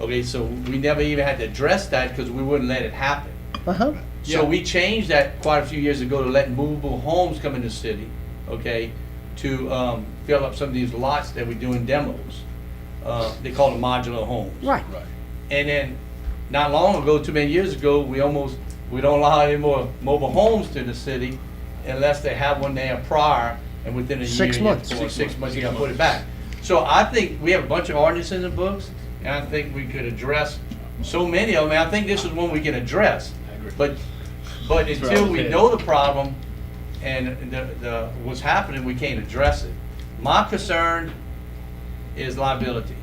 Okay, so we never even had to address that because we wouldn't let it happen. Uh-huh. So we changed that quite a few years ago to let movable homes come in the city, okay, to fill up some of these lots that we're doing demos. They call them modular homes. Right. And then, not long ago, too many years ago, we don't allow any more mobile homes to the city unless they have one there prior, and within a year. 6 months. 6 months, you gotta put it back. So I think we have a bunch of ordinances in the books, and I think we could address so many of them. And I think this is one we can address. But until we know the problem and what's happening, we can't address it. My concern is liability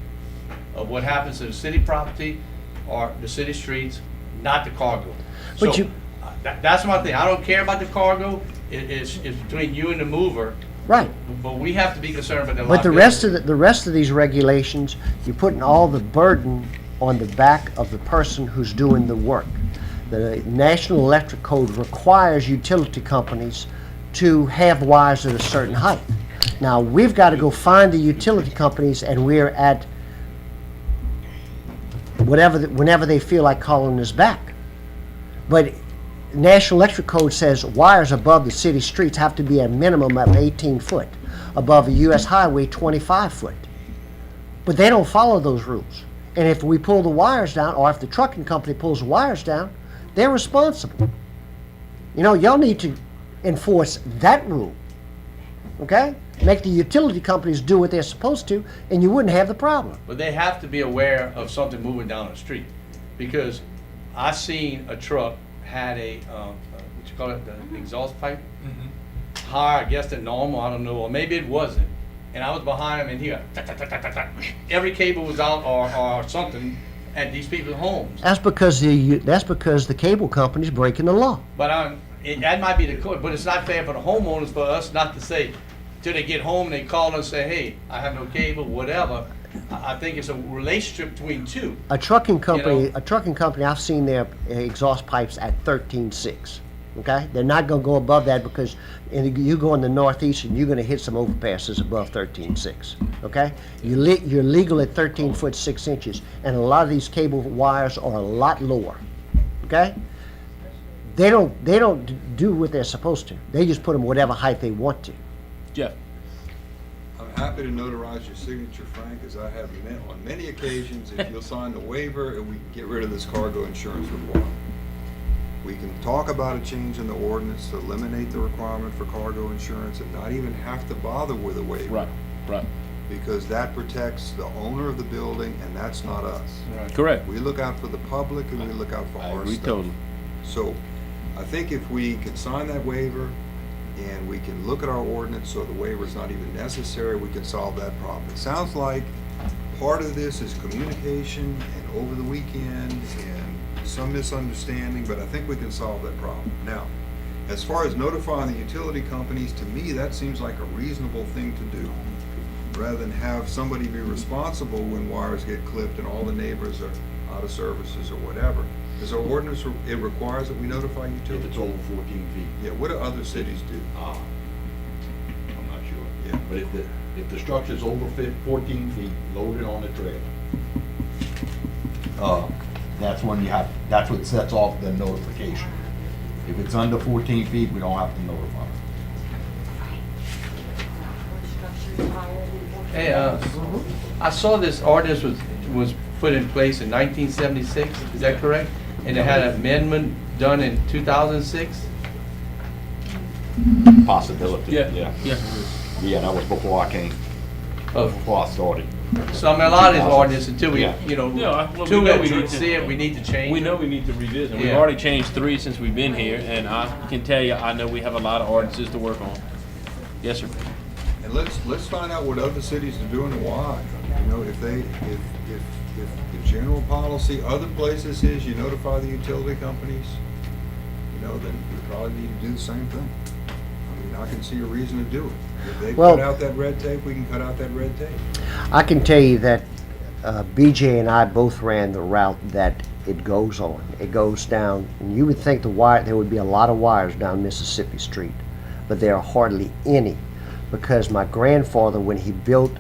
of what happens to the city property or the city streets, not the cargo. But So, that's my thing. I don't care about the cargo. It's between you and the mover. Right. But we have to be concerned about the But liability. the rest of these regulations, you're putting all the burden on the back of the person who's doing the work. The National Electric Code requires utility companies to have wires at a certain height. Now, we've got to go find the utility companies, and we're at whenever they feel like calling us back. But National Electric Code says wires above the city streets have to be a minimum of 18 foot, above a U.S. highway 25 foot. But they don't follow those rules. And if we pull the wires down, or if the trucking company pulls the wires down, they're responsible. You know, y'all need to enforce that rule, okay? Make the utility companies do what they're supposed to, and you wouldn't have the problem. But they have to be aware of something moving down the street. Because I seen a truck had a, what you call it, the exhaust pipe? Higher, I guess, than normal, I don't know, or maybe it wasn't. And I was behind him and he got, every cable was out or something at these people's homes. That's because the cable company's breaking the law. But that might be the code, but it's not fair for the homeowners, for us not to say, till they get home, they call and say, hey, I have no cable, whatever. I think it's a relationship between two. A trucking company, You know? I've seen their exhaust pipes at 13.6. Okay, they're not going to go above that because you go in the northeast and you're going to hit some overpasses above 13.6. Okay, you're legal at 13 foot 6 inches, and a lot of these cable wires are a lot lower. Okay, they don't do what they're supposed to. They just put them whatever height they want to. Jeff. I'm happy to notarize your signature, Frank, as I have on many occasions, if you'll sign the waiver and we can get rid of this cargo insurance requirement. We can talk about a change in the ordinance to eliminate the requirement for cargo insurance and not even have to bother with a waiver. Right. Because that protects the owner of the building, and that's not us. Correct. We look out for the public and we look out for our We stuff. totally. So, I think if we can sign that waiver and we can look at our ordinance so the waiver's not even necessary, we can solve that problem. It sounds like part of this is communication and over the weekend and some misunderstanding, but I think we can solve that problem. Now, as far as notifying the utility companies, to me, that seems like a reasonable thing to do, rather than have somebody be responsible when wires get clipped and all the neighbors are out of services or whatever. Is our ordinance, it requires that we notify utilities? If it's over 14 feet. Yeah, what do other cities do? I'm not sure. Yeah. But if the structure's over 14 feet, loaded on the trailer, that's what sets off the notification. If it's under 14 feet, we don't have to notify. Hey, I saw this ordinance was put in place in 1976, is that correct? And it had an amendment done in 2006? Possibility. Yeah. Yeah, that was before I came, before I started. So I mean, a lot of these ordinances, until we, Yeah. you know, Well, we till know we we need truly to- see it, we need to change. We know we need to revisit. We've Yeah. already changed 3 since we've been here, and I can tell you, I know we have a lot of ordinances to work on. Yes, sir. And let's find out what other cities are doing and why. You know, if the general policy other places is you notify the utility companies, you know, then we probably need to do the same thing. I mean, I can see a reason to do it. If they Well- cut out that red tape, we can cut out that red tape. I can tell you that BJ and I both ran the route that it goes on. It goes down, and you would think there would be a lot of wires down Mississippi Street, but there are hardly any, because my grandfather, when he built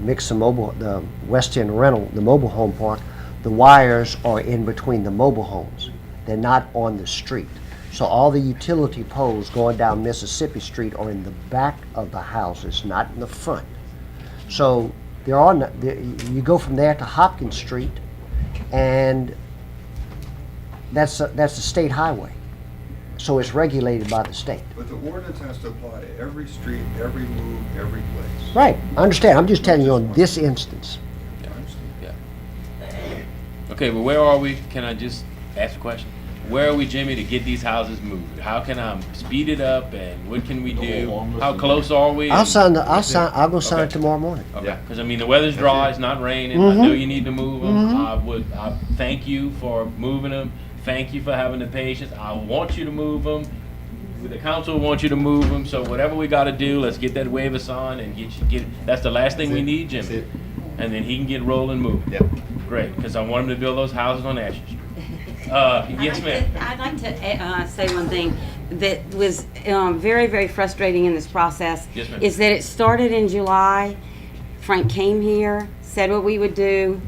Mixon Mobile, the West End Rental, the mobile home park, the wires are in between the mobile homes. They're not on the street. So all the utility poles going down Mississippi Street are in the back of the houses, not in the front. So you go from there to Hopkins Street, and that's a state highway. So it's regulated by the state. But the ordinance has to apply to every street, every move, every place. Right, I understand. I'm just telling you on this instance. Yeah. Okay, well, where are we? Can I just ask a question? where are we, Jimmy, to get these houses moved? How can I speed it up, and what can we do? How close are we? I'll go sign it tomorrow morning. Okay, because I mean, the weather's dry, it's not raining, I know you need to move them. I thank you for moving them, thank you for having the patience, I want you to move them. The council wants you to move them, so whatever we gotta do, let's get that waiver signed and that's the last thing we need, Jimmy. And then he can get rolling moving. Yep. Great, because I want him to build those houses on Ashland Street. Yes, ma'am. I'd like to say one thing that was very, very frustrating in this process. Yes, ma'am. Is that it started in July. Frank came here, said what we would do,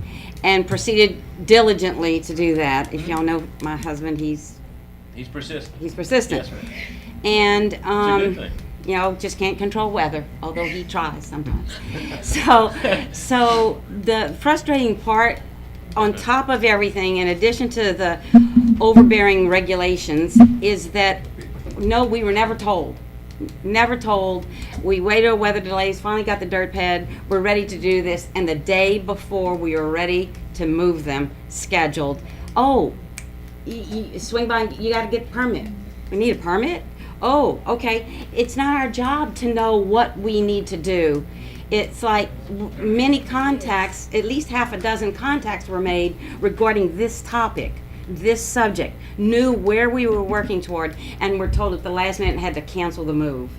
and proceeded diligently to do that. If y'all know my husband, he's persistent. He's persistent. Yes, ma'am. And It's a good thing. you know, just can't control weather, although he tries sometimes. So the frustrating part, on top of everything, in addition to the overbearing regulations, is that no, we were never told. Never told. We waited on weather delays, finally got the dirt pad, we're ready to do this, and the day before we were ready to move them, scheduled, oh, you swing by, you gotta get a permit. We need a permit? Oh, okay. It's not our job to know what we need to do. It's like many contacts, at least half a dozen contacts were made regarding this topic, this subject, knew where we were working toward, and were told at the last minute and had to cancel the move.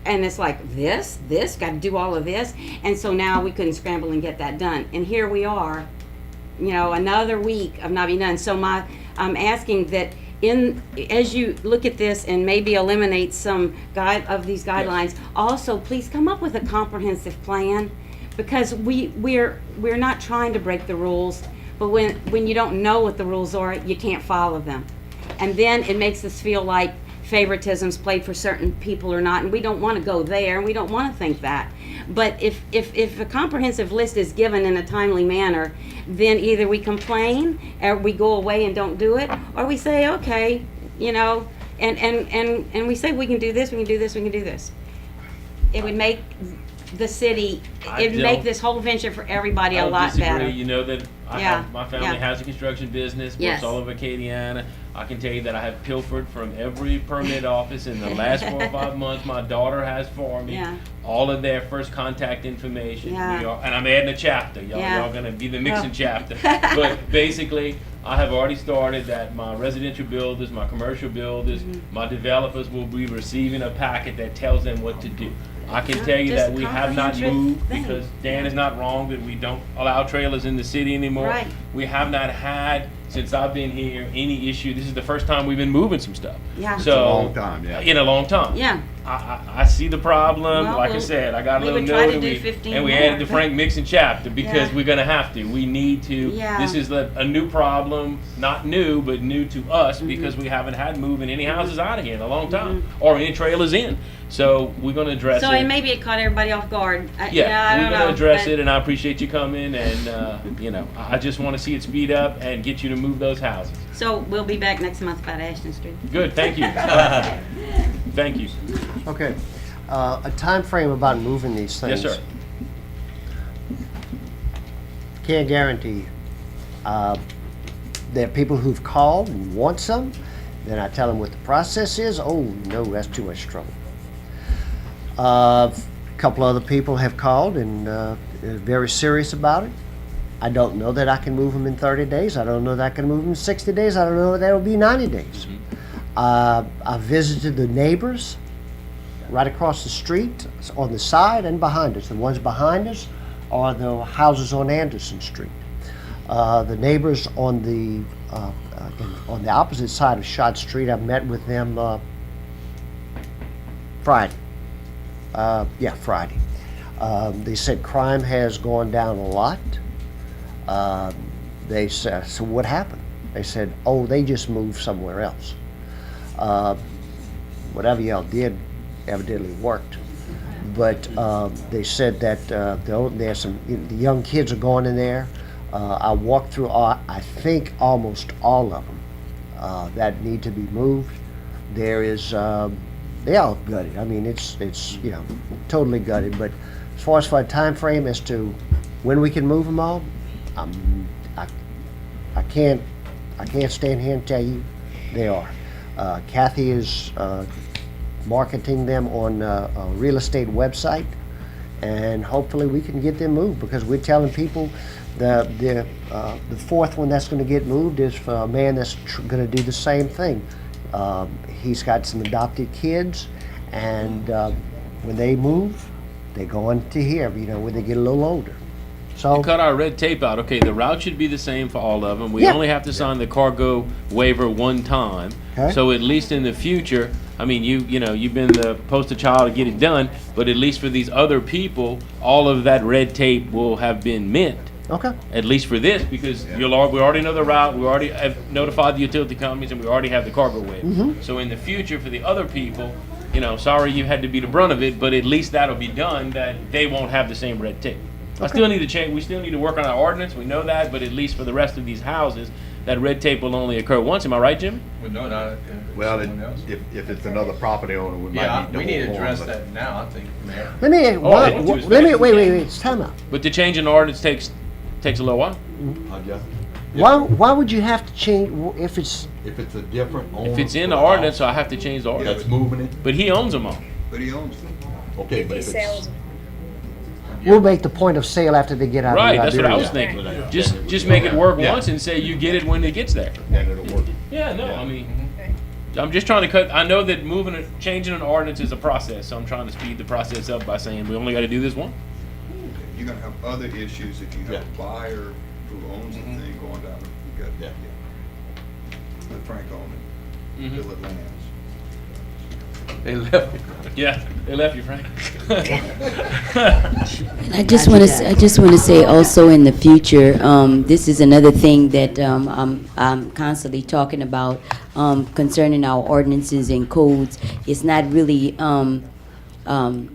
And it's like, this, got to do all of this. And so now we couldn't scramble and get that done. And here we are, you know, another week of not being done. So I'm asking that as you look at this and maybe eliminate some of these guidelines, also please come up with a comprehensive plan, because we're not trying to break the rules, but when you don't know what the rules are, you can't follow them, and then it makes us feel like favoritism's played for certain people or not, and we don't want to go there, and we don't want to think that. But if a comprehensive list is given in a timely manner, then either we complain, or we go away and don't do it, or we say, okay, you know, and we say we can do this, we can do this, we can do this. It would make the city, it would make this whole venture for everybody a lot better. You know that my family has a construction business, Yes. works all over Acadiana. I can tell you that I have pilfered from every permit office in the last 4 or 5 months. My daughter has for me all of their first contact information. Yeah. And I'm adding a chapter. Y'all gonna be the mixing chapter. But basically, I have already started that my residential builders, my commercial builders, my developers will be receiving a packet that tells them what to do. I can tell you Just that we have not comprehensive moved, thing. because Dan is not wrong that we don't allow trailers in the city anymore. Right. We have not had, since I've been here, any issue. This is the first time we've been moving some stuff. Yeah. So, It's a long time, yeah. In a long time. Yeah. I see the problem. Well, Like I said, I got a we little would try note, to and do we, 15 and we more, added the but- Frank Mixon chapter, because Yeah. we're gonna have to. We need to. Yeah. This is a new problem, not new, but new to us, because we haven't had moving any houses out of here in a long time, or any trailers in. So we're gonna address So it. maybe it caught everybody off guard. Yeah, I we're don't gonna know, address but- it, and I appreciate you coming, and you know, I just want to see it speed up and get you to move those houses. So we'll be back next month about Ashton Street. Good, thank you. Thank you. Okay, a time frame about moving these things. Yes, sir. Can't guarantee. There are people who've called and want some, then I tell them what the process is. Oh, no, that's too much trouble. A couple other people have called and are very serious about it. I don't know that I can move them in 30 days. I don't know that I can move them in 60 days. I don't know that it'll be 90 days. I visited the neighbors right across the street, on the side and behind us. The ones behind us are the houses on Anderson Street. The neighbors on the opposite side of Shot Street, I met with them Friday. Friday. They said crime has gone down a lot. They said, so what happened? They said, oh, they just moved somewhere else. Whatever y'all did evidently worked. But they said that there's some, the young kids are going in there. I walked through, I think, almost all of them that need to be moved. There is, they all gutted. I mean, it's you know, totally gutted. But as far as for a time frame as to when we can move them all, I can't I can't stand here and tell you they are. Kathy is marketing them on a real estate website, and hopefully we can get them moved, because we're telling people the fourth one that's going to get moved is for a man that's going to do the same thing. He's got some adopted kids, and when they move, they go into here, when they get a little older. So Cut our red tape out. Okay, the route should be the same for all of them. We Yeah. only have to sign the cargo waiver one time. Okay. So at least in the future, I mean, you've been the poster child to get it done, but at least for these other people, all of that red tape will have been met. Okay. At least for this, because we already know the route, we already have notified the utility companies, and we already have the cargo waiver. So in the future, for the other people, sorry you had to be the brunt of it, but at least that'll be done, that they won't have the same red tape. I still need to change, we still need to work on our ordinance, we know that, but at least for the rest of these houses, that red tape will only occur once. Am I right, Jim? Well, no, not if Well, someone else. if it's another property owner, we Yeah, might need to. we need to hold on, address but- that now, I think, Mayor. Let me, it's it's time out. But to change an ordinance takes a little while. Why would you have to change, if it's, If it's a different owner. If it's in for the a ordinance, house I have to change the ordinance. That's moving it, But he owns them all. But he owns them. okay, If but he if sells it's, them. we'll make the point of sale after they get out of Right, the that's what I was Iberia. thinking. Just make it work Yeah. once and say you get it when it gets there. then it'll work. Yeah, no, I mean, I'm just trying to I know that changing an ordinance is a process, so I'm trying to speed the process up by saying we only gotta do this one. You're gonna have other issues if you have a buyer who owns the thing going down, you got, Yeah. let Frank own it, Bill it lands. They left it. Yeah, they left you, Frank. I just want to say also in the future, this is another thing that I'm constantly talking about concerning our ordinances and codes. It's not really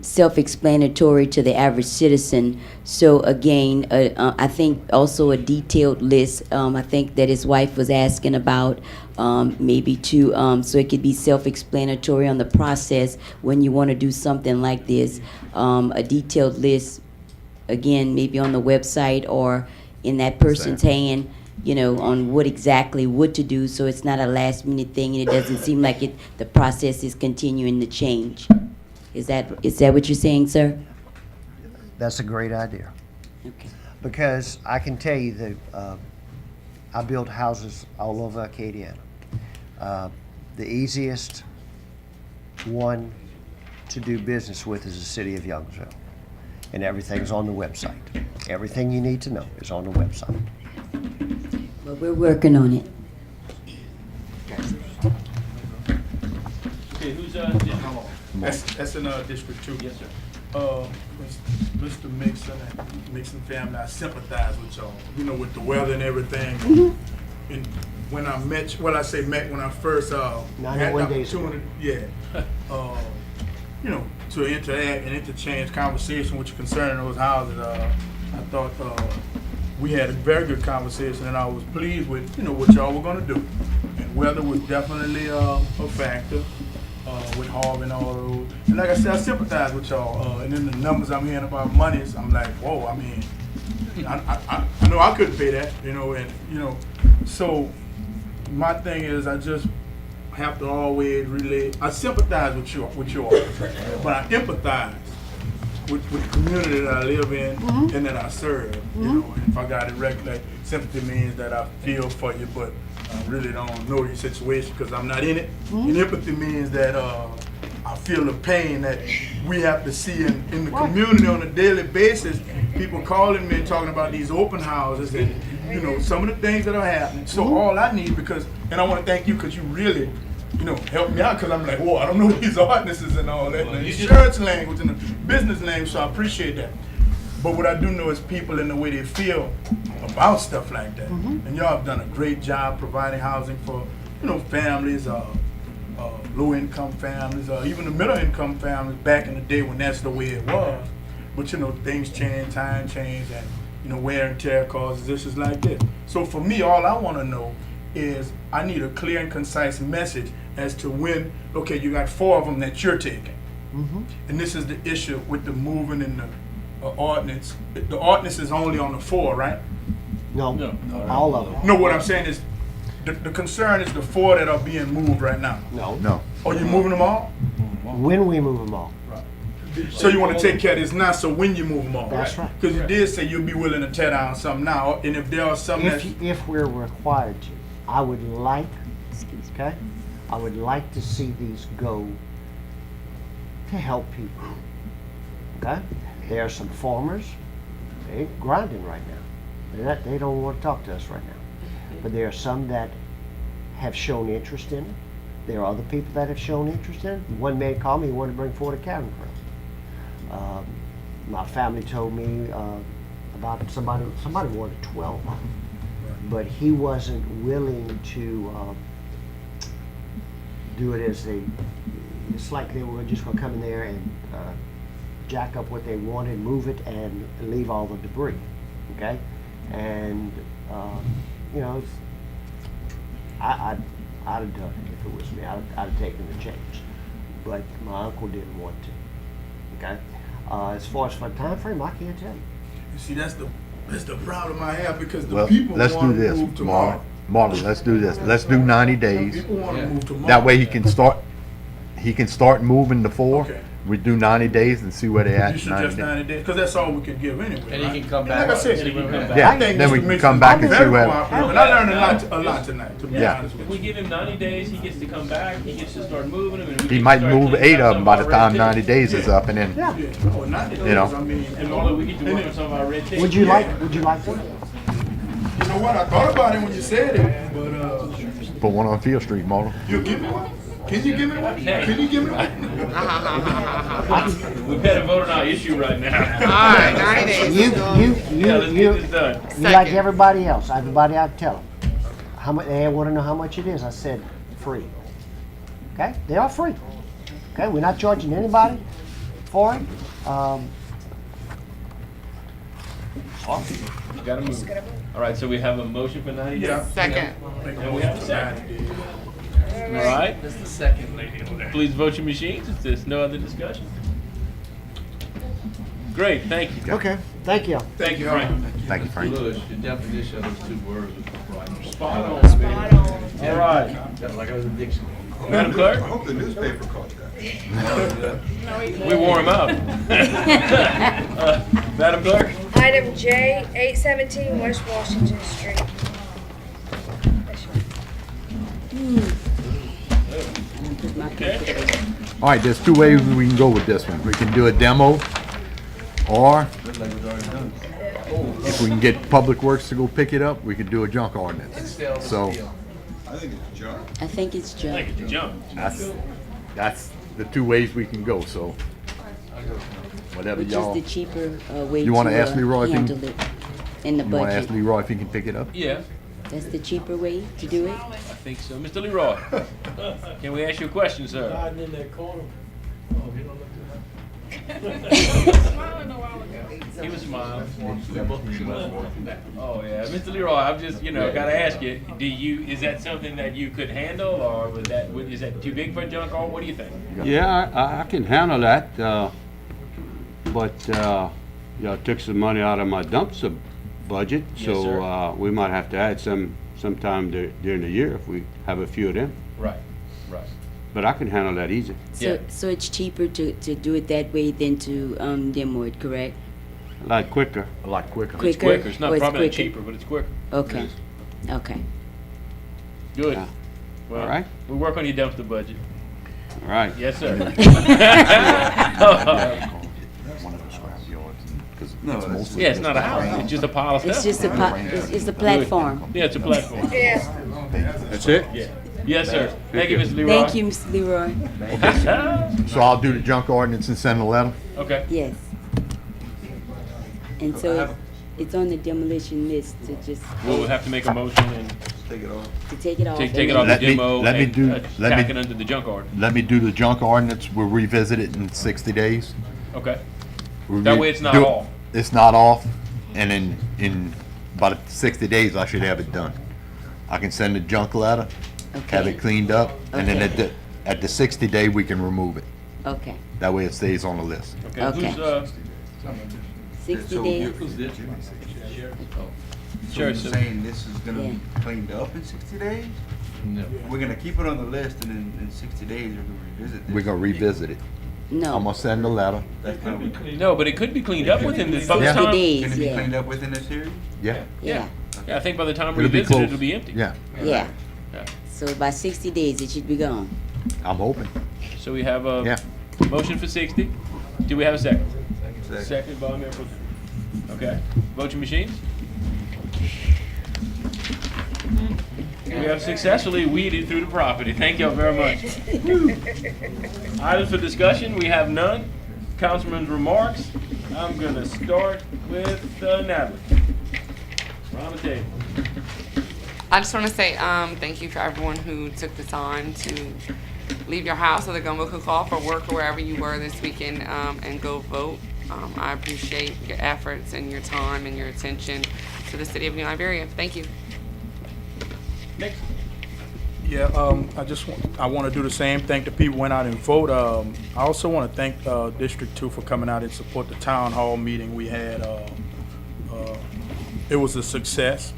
self-explanatory to the average citizen. So again, I think also a detailed list. I think that his wife was asking about maybe to so it could be self-explanatory on the process when you want to do something like this. A detailed list, again, maybe on the website or in that person's hand, on what to do, so it's not a last minute thing and it doesn't seem like the process is continuing to change. Is that what you're saying, sir? That's a great idea. Okay. Because I can tell you that I built houses all over Acadiana. The easiest one to do business with is the city of Youngsville. And everything's on the website. Everything you need to know is on the website. But we're working on it. Okay, who's, That's in District 2. yes, sir. Mr. Mixon family, I sympathize with y'all, with the weather and everything. And when I met, when I first had 91 the days ago. opportunity, to interact and interchange conversation with you concerning those houses, I thought we had a very good conversation, and I was pleased with, what y'all were gonna do. And weather was definitely a factor. With Harvey and all those. And like I said, I sympathize with y'all. And then the numbers I'm hearing about monies, I'm like, whoa, I mean, I know I couldn't pay that, so my thing is I just have to always relate. I sympathize with you all, but I empathize with the community that I live in and that I serve. And if I got it right, like sympathy means that I feel for you, but I really don't know your situation because I'm not in it. And empathy means that I feel the pain that we have to see in the community on a daily basis. People calling me and talking about these open houses and some of the things that are happening. So all I need, and I want to thank you because you really helped me out, because I'm like, whoa, I don't know these ordinances and all that, and the insurance language and the business language, so I appreciate that. But what I do know is people and the way they feel about stuff like that. And y'all have done a great job providing housing for, families, low-income families, even the middle-income families back in the day when that's the way it was. But, things change, time change, and, wear and tear causes issues like this. So for me, all I want to know is I need a clear and concise message as to when, okay, you got 4 of them that you're taking. And this is the issue with the moving and the ordinance. The ordinance is only on the 4, right? No, all of them. No, what I'm saying is, the concern is the 4 that are being moved right now. No. Oh, you moving them all? When we move them all. So you want to take care of this now, so when you move them all? That's right. Because you did say you'll be willing to tear down some now, and if there are some that, If we're required to, I would like, okay, I would like to see these go to help people, okay? There are some farmers, they ain't grinding right now. They don't want to talk to us right now. But there are some that have shown interest in it. There are other people that have shown interest in it. One man called me, he wanted to bring forward a cattle crop. My family told me about somebody wanted 12, but he wasn't willing to do it as it's like they were just gonna come in there and jack up what they wanted, move it, and leave all the debris, okay? And, you know, I'd have done it if it was me. I'd have taken the change, but my uncle didn't want to, okay? As far as for time frame, I can't tell you. you see, that's the problem I have, because the Well, people let's do want to this, move tomorrow. Marlon, let's do this. Let's do 90 days. People want to move tomorrow. That way he can start moving the 4. Okay. We do 90 days and see where they at You in 90 suggest days. 90 days, because that's all we can give anyway. And right? he can come And back. Like I said, And he can come back. Yeah, I think then Mr. we can Mix come is back and very see where- cooperative, and I learned a lot tonight, to be Yeah. honest with If we you. give him 90 days, he gets to come back, he gets to start moving them, and we He can might start move cleaning 8 up of them by the some of our time red 90 tape. days is up, and then, Yeah, oh, 90 days, You know. I mean, And all that we get to work on some of our red tape. Would you like to? you know what, I thought about it when you said it, but, put one on Field Street, Marlon. you'll give me one? Can you give me one? Can you give me one? We better vote on our issue right now. All right, 90 days. Yeah, let's get this done. You like everybody else, everybody I'd tell them, how much, they want to know how much it is, I said, free. Okay, they are free. Okay, we're not charging anybody for it. You gotta move. All right, so we have a motion for 90 days? Yeah. Second. And we have a second. All right, That's the second lady over there. please vote your machines if there's no other discussion. Great, thank you. Okay, thank you. Thank you, Frank. Thank you, Frank. Louis, your definition of those 2 words was right. Spot on. All right, That's like I was a dictionary. Madam Clerk, hope the newspaper caught that. we wore him out. Madam Clerk? Item J, 817 West Washington Street. Okay. All right, there's 2 ways we can go with this one. We can do a demo, or if we can get Public Works to go pick it up, we could do a junk ordinance. So I think it's junk. I think it's I junk. think it's a jump. that's the 2 ways we can go, so whatever Which is y'all, the cheaper way You wanna to ask Leroy if he can- handle it in the you wanna ask budget. Leroy if he can pick it up? Yeah, That's the cheaper way to do it? I think so. Mr. Leroy, can we ask you a question, sir? Hiding in that corner. Smiling a while ago. He was smiling. Oh, yeah. Mr. Leroy, I'm just, gotta ask you, is that something that you could handle, or is that too big for a junk, or what do you think? Yeah, I can handle that, but, took some money out of my dumpster budget, Yes, so, sir. we might have to add sometime during the year if we have a few of them. Right, right. But I can handle that easy. Yeah. So it's cheaper to do it that way than to demo it, correct? A lot quicker. A lot quicker. Quick. It's quicker. It's Or not it's probably not quicker. cheaper, but it's quicker. Okay, okay. Good. Yeah. Well, All right. we'll work on your dumpster budget. All right. Yes, sir. One of the scrap yards, 'cause No, it's that's- mostly Yeah, it's not a house. It's just a pile of stuff. It's just it's a platform. Yeah, it's a platform. Yeah. That's it? Yeah. Yes, sir. Thank you, Mr. Leroy. Thank you, Mr. Leroy. So I'll do the junk ordinance and send a letter? Okay. Yes. And so it's on the demolition list to just, We'll have to make a motion and Take it off. to take it off. take and it then- off the Let me- demo let me and do- let me- tack it under the junk order. Let me do the junk ordinance, we'll revisit it in 60 days. Okay. We'll That way it's not do- off. It's not off, and in about 60 days, I should have it done. I can send a junk letter, have Okay. it cleaned up, and then Okay. at the 60 day, we can remove it. Okay, That way it stays on the list. Okay. Okay. Who's, 60 So days. Who's this? So Sure, you're so- saying this is gonna be cleaned up in 60 days? No. We're gonna keep it on the list and then in 60 days we're gonna revisit this? We're gonna revisit it. I'm No, gonna send a letter. That's not what- No, but it could be cleaned up within the, by the 60 time. days. Can it be Yeah. cleaned up within this series? Yeah. yeah, Yeah, I think by the time we It'll be revisit it, close. it'll be empty. Yeah, yeah. Yeah. So by 60 days, it should be gone. I'm hoping. So we have a Yeah. motion for 60. Do we have a second? Second. Second by Mayor Pro Tem. Okay. Vote your machines. We have successfully weeded through the property. Thank y'all very much. Items for discussion, we have none. Councilman's remarks. I'm gonna start with Natalie. Round the table. I just want to say thank you for everyone who took the time to leave your house or the gumbo cook-off or work or wherever you were this weekend and go vote. I appreciate your efforts and your time and your attention to the city of New Iberia. Thank you. Next. Yeah, I want to do the same. Thank the people who went out and vote. I also want to thank District 2 for coming out and support the town hall meeting we had. It was a success.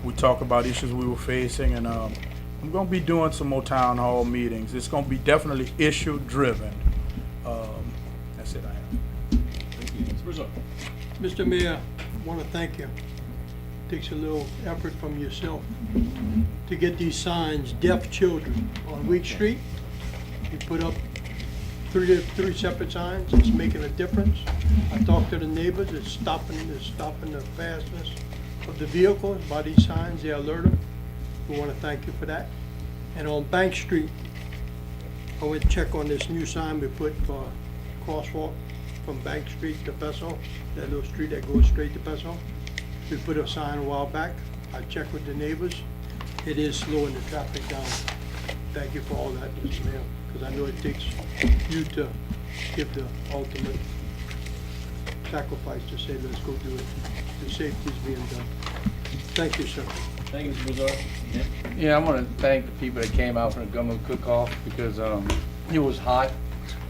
We talked about issues we were facing, and I'm going to be doing some more town hall meetings. It's going to be definitely issue driven. That's it. I am. Mr. Mayor, I want to thank you. Takes a little effort from yourself to get these signs, deaf children on Week Street. You put up three separate signs, it's making a difference. I talked to the neighbors, it's stopping the fastness of the vehicles by these signs, they alert them. We want to thank you for that. And on Bank Street, I went to check on this new sign we put for crosswalk from Bank Street to Peso, that little street that goes straight to Peso. We put a sign a while back. I checked with the neighbors. It is slowing the traffic down. Thank you for all that, Mr. Mayor, because I know it takes you to give the ultimate sacrifice to say, let's go do it. The safety's being done. Thank you, sir. Thank you, Mr. Broussard. Yeah, I want to thank the people that came out for the gumbo cook-off because it was hot.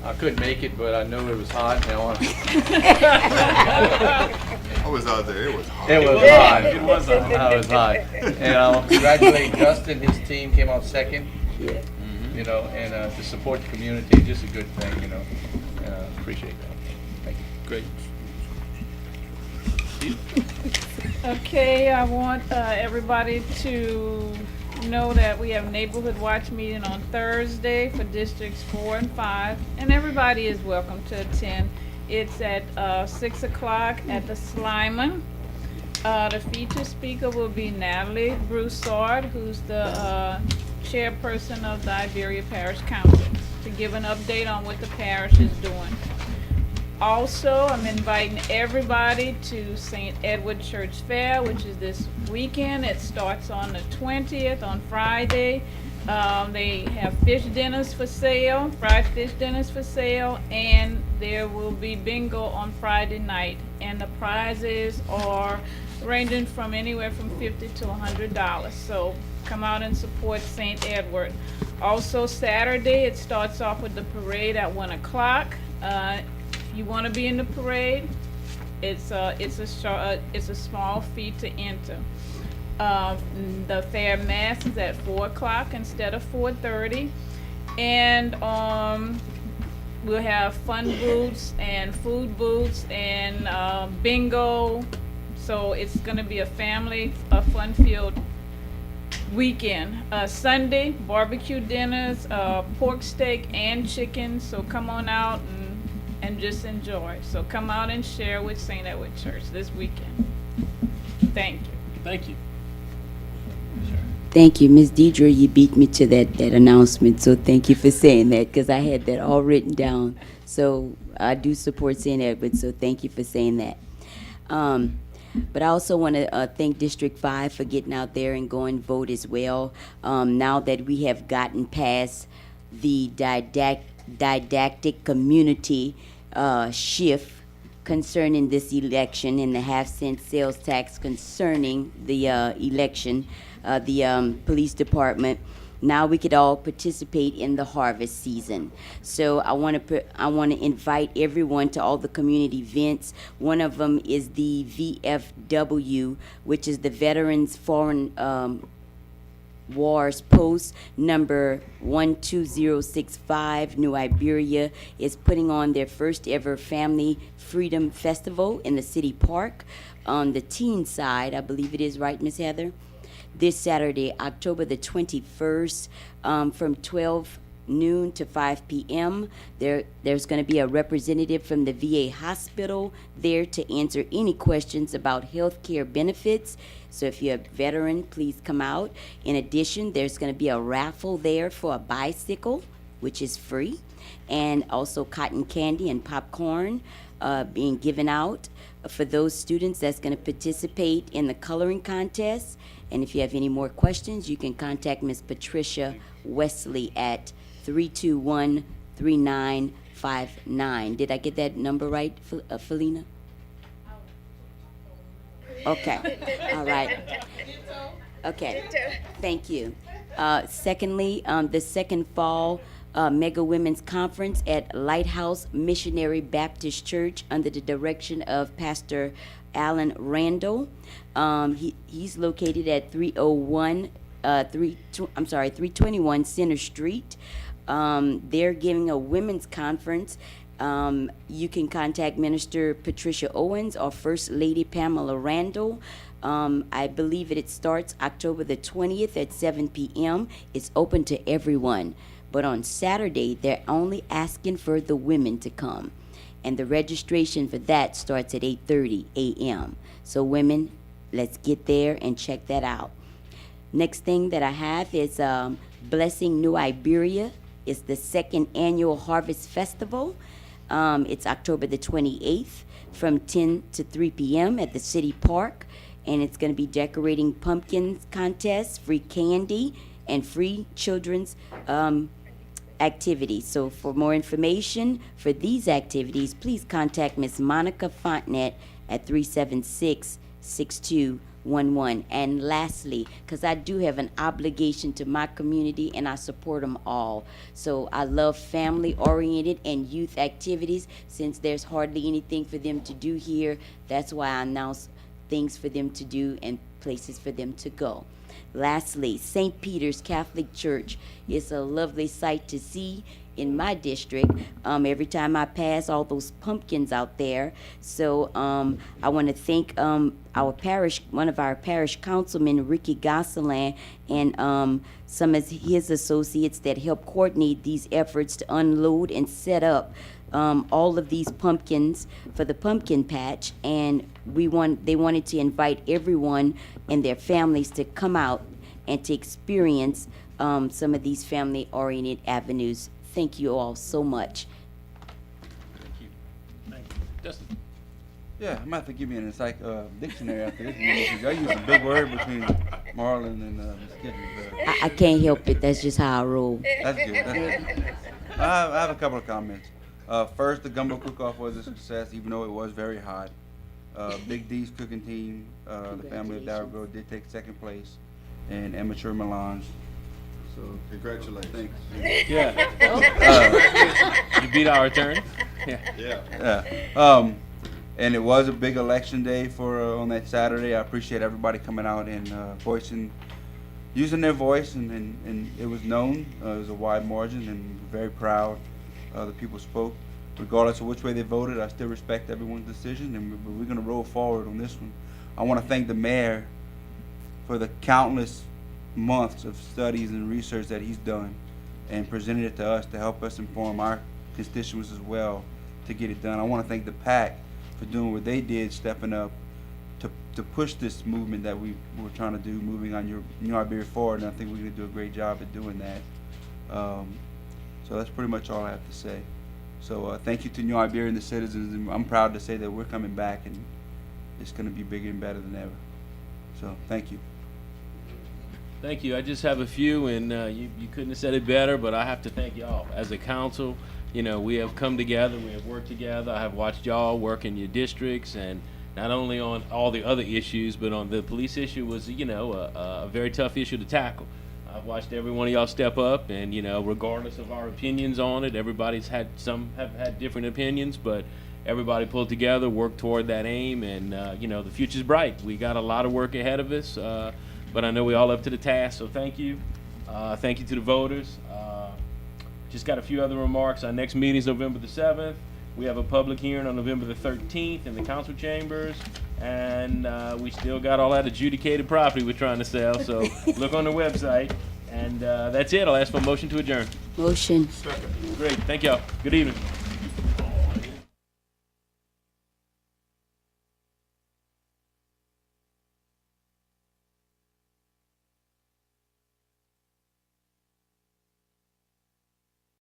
I couldn't make it, but I know it was hot. And I want I was out there, it was hot. It was hot. It was hot. It was hot. And I want to congratulate Justin. His team came out second. Yeah. You know, and to support the community, just a good thing. You know, appreciate that. Thank you. Great. Okay, I want everybody to know that we have Neighborhood Watch meeting on Thursday for Districts 4 and 5, and everybody is welcome to attend. It's at 6 o'clock at the Slyman. The featured speaker will be Natalie Broussard, who's the chairperson of the Iberia Parish Council, to give an update on what the parish is doing. Also, I'm inviting everybody to St. Edward Church Fair, which is this weekend. It starts on the 20th, on Friday. They have fish dinners for sale, fried fish dinners for sale, and there will be bingo on Friday night. And the prizes are ranging from anywhere from $50 to $100. So come out and support St. Edward. Also, Saturday, it starts off with the parade at 1 o'clock. You want to be in the parade? It's a small fee to enter. The fair mass is at 4 o'clock instead of 4:30, and we'll have fun booths and food booths and bingo. So it's going to be a fun-filled weekend. Sunday, barbecue dinners, pork steak and chicken. So come on out and just enjoy. So come out and share with St. Edward Church this weekend. Thank you. Thank you. Thank you, Ms. Deidre. You beat me to that announcement, so thank you for saying that, because I had that all written down. So I do support St. Edward, so thank you for saying that. But I also want to thank District 5 for getting out there and going vote as well. Now that we have gotten past the didactic community shift concerning this election and the half-cent sales tax concerning the election, the police department now we could all participate in the harvest season. So I want to invite everyone to all the community events. One of them is the VFW, which is the Veterans Foreign Wars Post number 12065. New Iberia is putting on their first ever Family Freedom Festival in the city park. On the teen side, I believe it is, right, Miss Heather? This Saturday, October the 21st, from 12 noon to 5 p.m. There's going to be a representative from the VA hospital there to answer any questions about health care benefits. So if you're a veteran, please come out. In addition, there's going to be a raffle there for a bicycle, which is free, and also cotton candy and popcorn being given out for those students that's going to participate in the coloring contest. And if you have any more questions, you can contact Miss Patricia Wesley at 321-3959. Did I get that number right, Felina? Okay, all right. Okay, thank you. Secondly, the second fall Mega Women's Conference at Lighthouse Missionary Baptist Church under the direction of Pastor Alan Randall. He's located at 321 Center Street. They're giving a women's conference. You can contact Minister Patricia Owens or First Lady Pamela Randall. I believe it starts October the 20th at 7 p.m. It's open to everyone. But on Saturday, they're only asking for the women to come. And the registration for that starts at 8:30 a.m. So women, let's get there and check that out. Next thing that I have is Blessing New Iberia. It's the second annual Harvest Festival. It's October the 28th from 10 to 3 p.m. at the city park. And it's going to be decorating pumpkins contest, free candy, and free children's activities. So for more information for these activities, please contact Miss Monica Fontenette at 376-6211. And lastly, because I do have an obligation to my community and I support them all. So I love family-oriented and youth activities. Since there's hardly anything for them to do here, that's why I announce things for them to do and places for them to go. Lastly, St. Peter's Catholic Church is a lovely sight to see in my district. Every time I pass, all those pumpkins out there. So I want to thank our parish, one of our parish councilmen, Ricky Gosselin, and some of his associates that help coordinate these efforts to unload and set up all of these pumpkins for the pumpkin patch. And they wanted to invite everyone and their families to come out and to experience some of these family-oriented avenues. Thank you all so much. Thank you. Dustin? Yeah, I'm gonna have to give me an dictionary after this meeting, because I use a big word between Marlon and Ms. Kittredge. I can't help it. That's just how I roll. That's good, that's good. I have a couple of comments. First, the gumbo cook-off was a success, even though it was very hot. Big D's cooking team, the family of Darragh did take second place in amateur melange. So Congratulations. thanks. Yeah. You beat our attorney? Yeah. And it was a big election day for on that Saturday. I appreciate everybody coming out and using their voice, and it was known. It was a wide margin, and very proud. The people spoke. Regardless of which way they voted, I still respect everyone's decision, and we're going to roll forward on this one. I want to thank the mayor for the countless months of studies and research that he's done and presented it to us to help us inform our constituents as well to get it done. I want to thank the PAC for doing what they did, stepping up to push this movement that we were trying to do, moving on New Iberia forward, and I think we're going to do a great job at doing that. So that's pretty much all I have to say. So thank you to New Iberia and the citizens, and I'm proud to say that we're coming back, and it's going to be bigger and better than ever. So thank you. Thank you. I just have a few, and you couldn't have said it better, but I have to thank y'all. As a council, we have come together, we have worked together. I have watched y'all work in your districts, and not only on all the other issues, but on the police issue was, a very tough issue to tackle. I've watched every one of y'all step up, and regardless of our opinions on it, everybody's had have had different opinions, but everybody pulled together, worked toward that aim, and the future's bright. We got a lot of work ahead of us, but I know we all up to the task. So thank you, thank you to the voters. Just got a few other remarks. Our next meeting is November the 7th. We have a public hearing on November the 13th in the council chambers, and we still got all that adjudicated property we're trying to sell. So look on the website, and that's it. I'll ask for a motion to adjourn. Motion. Great. Thank y'all. Good evening.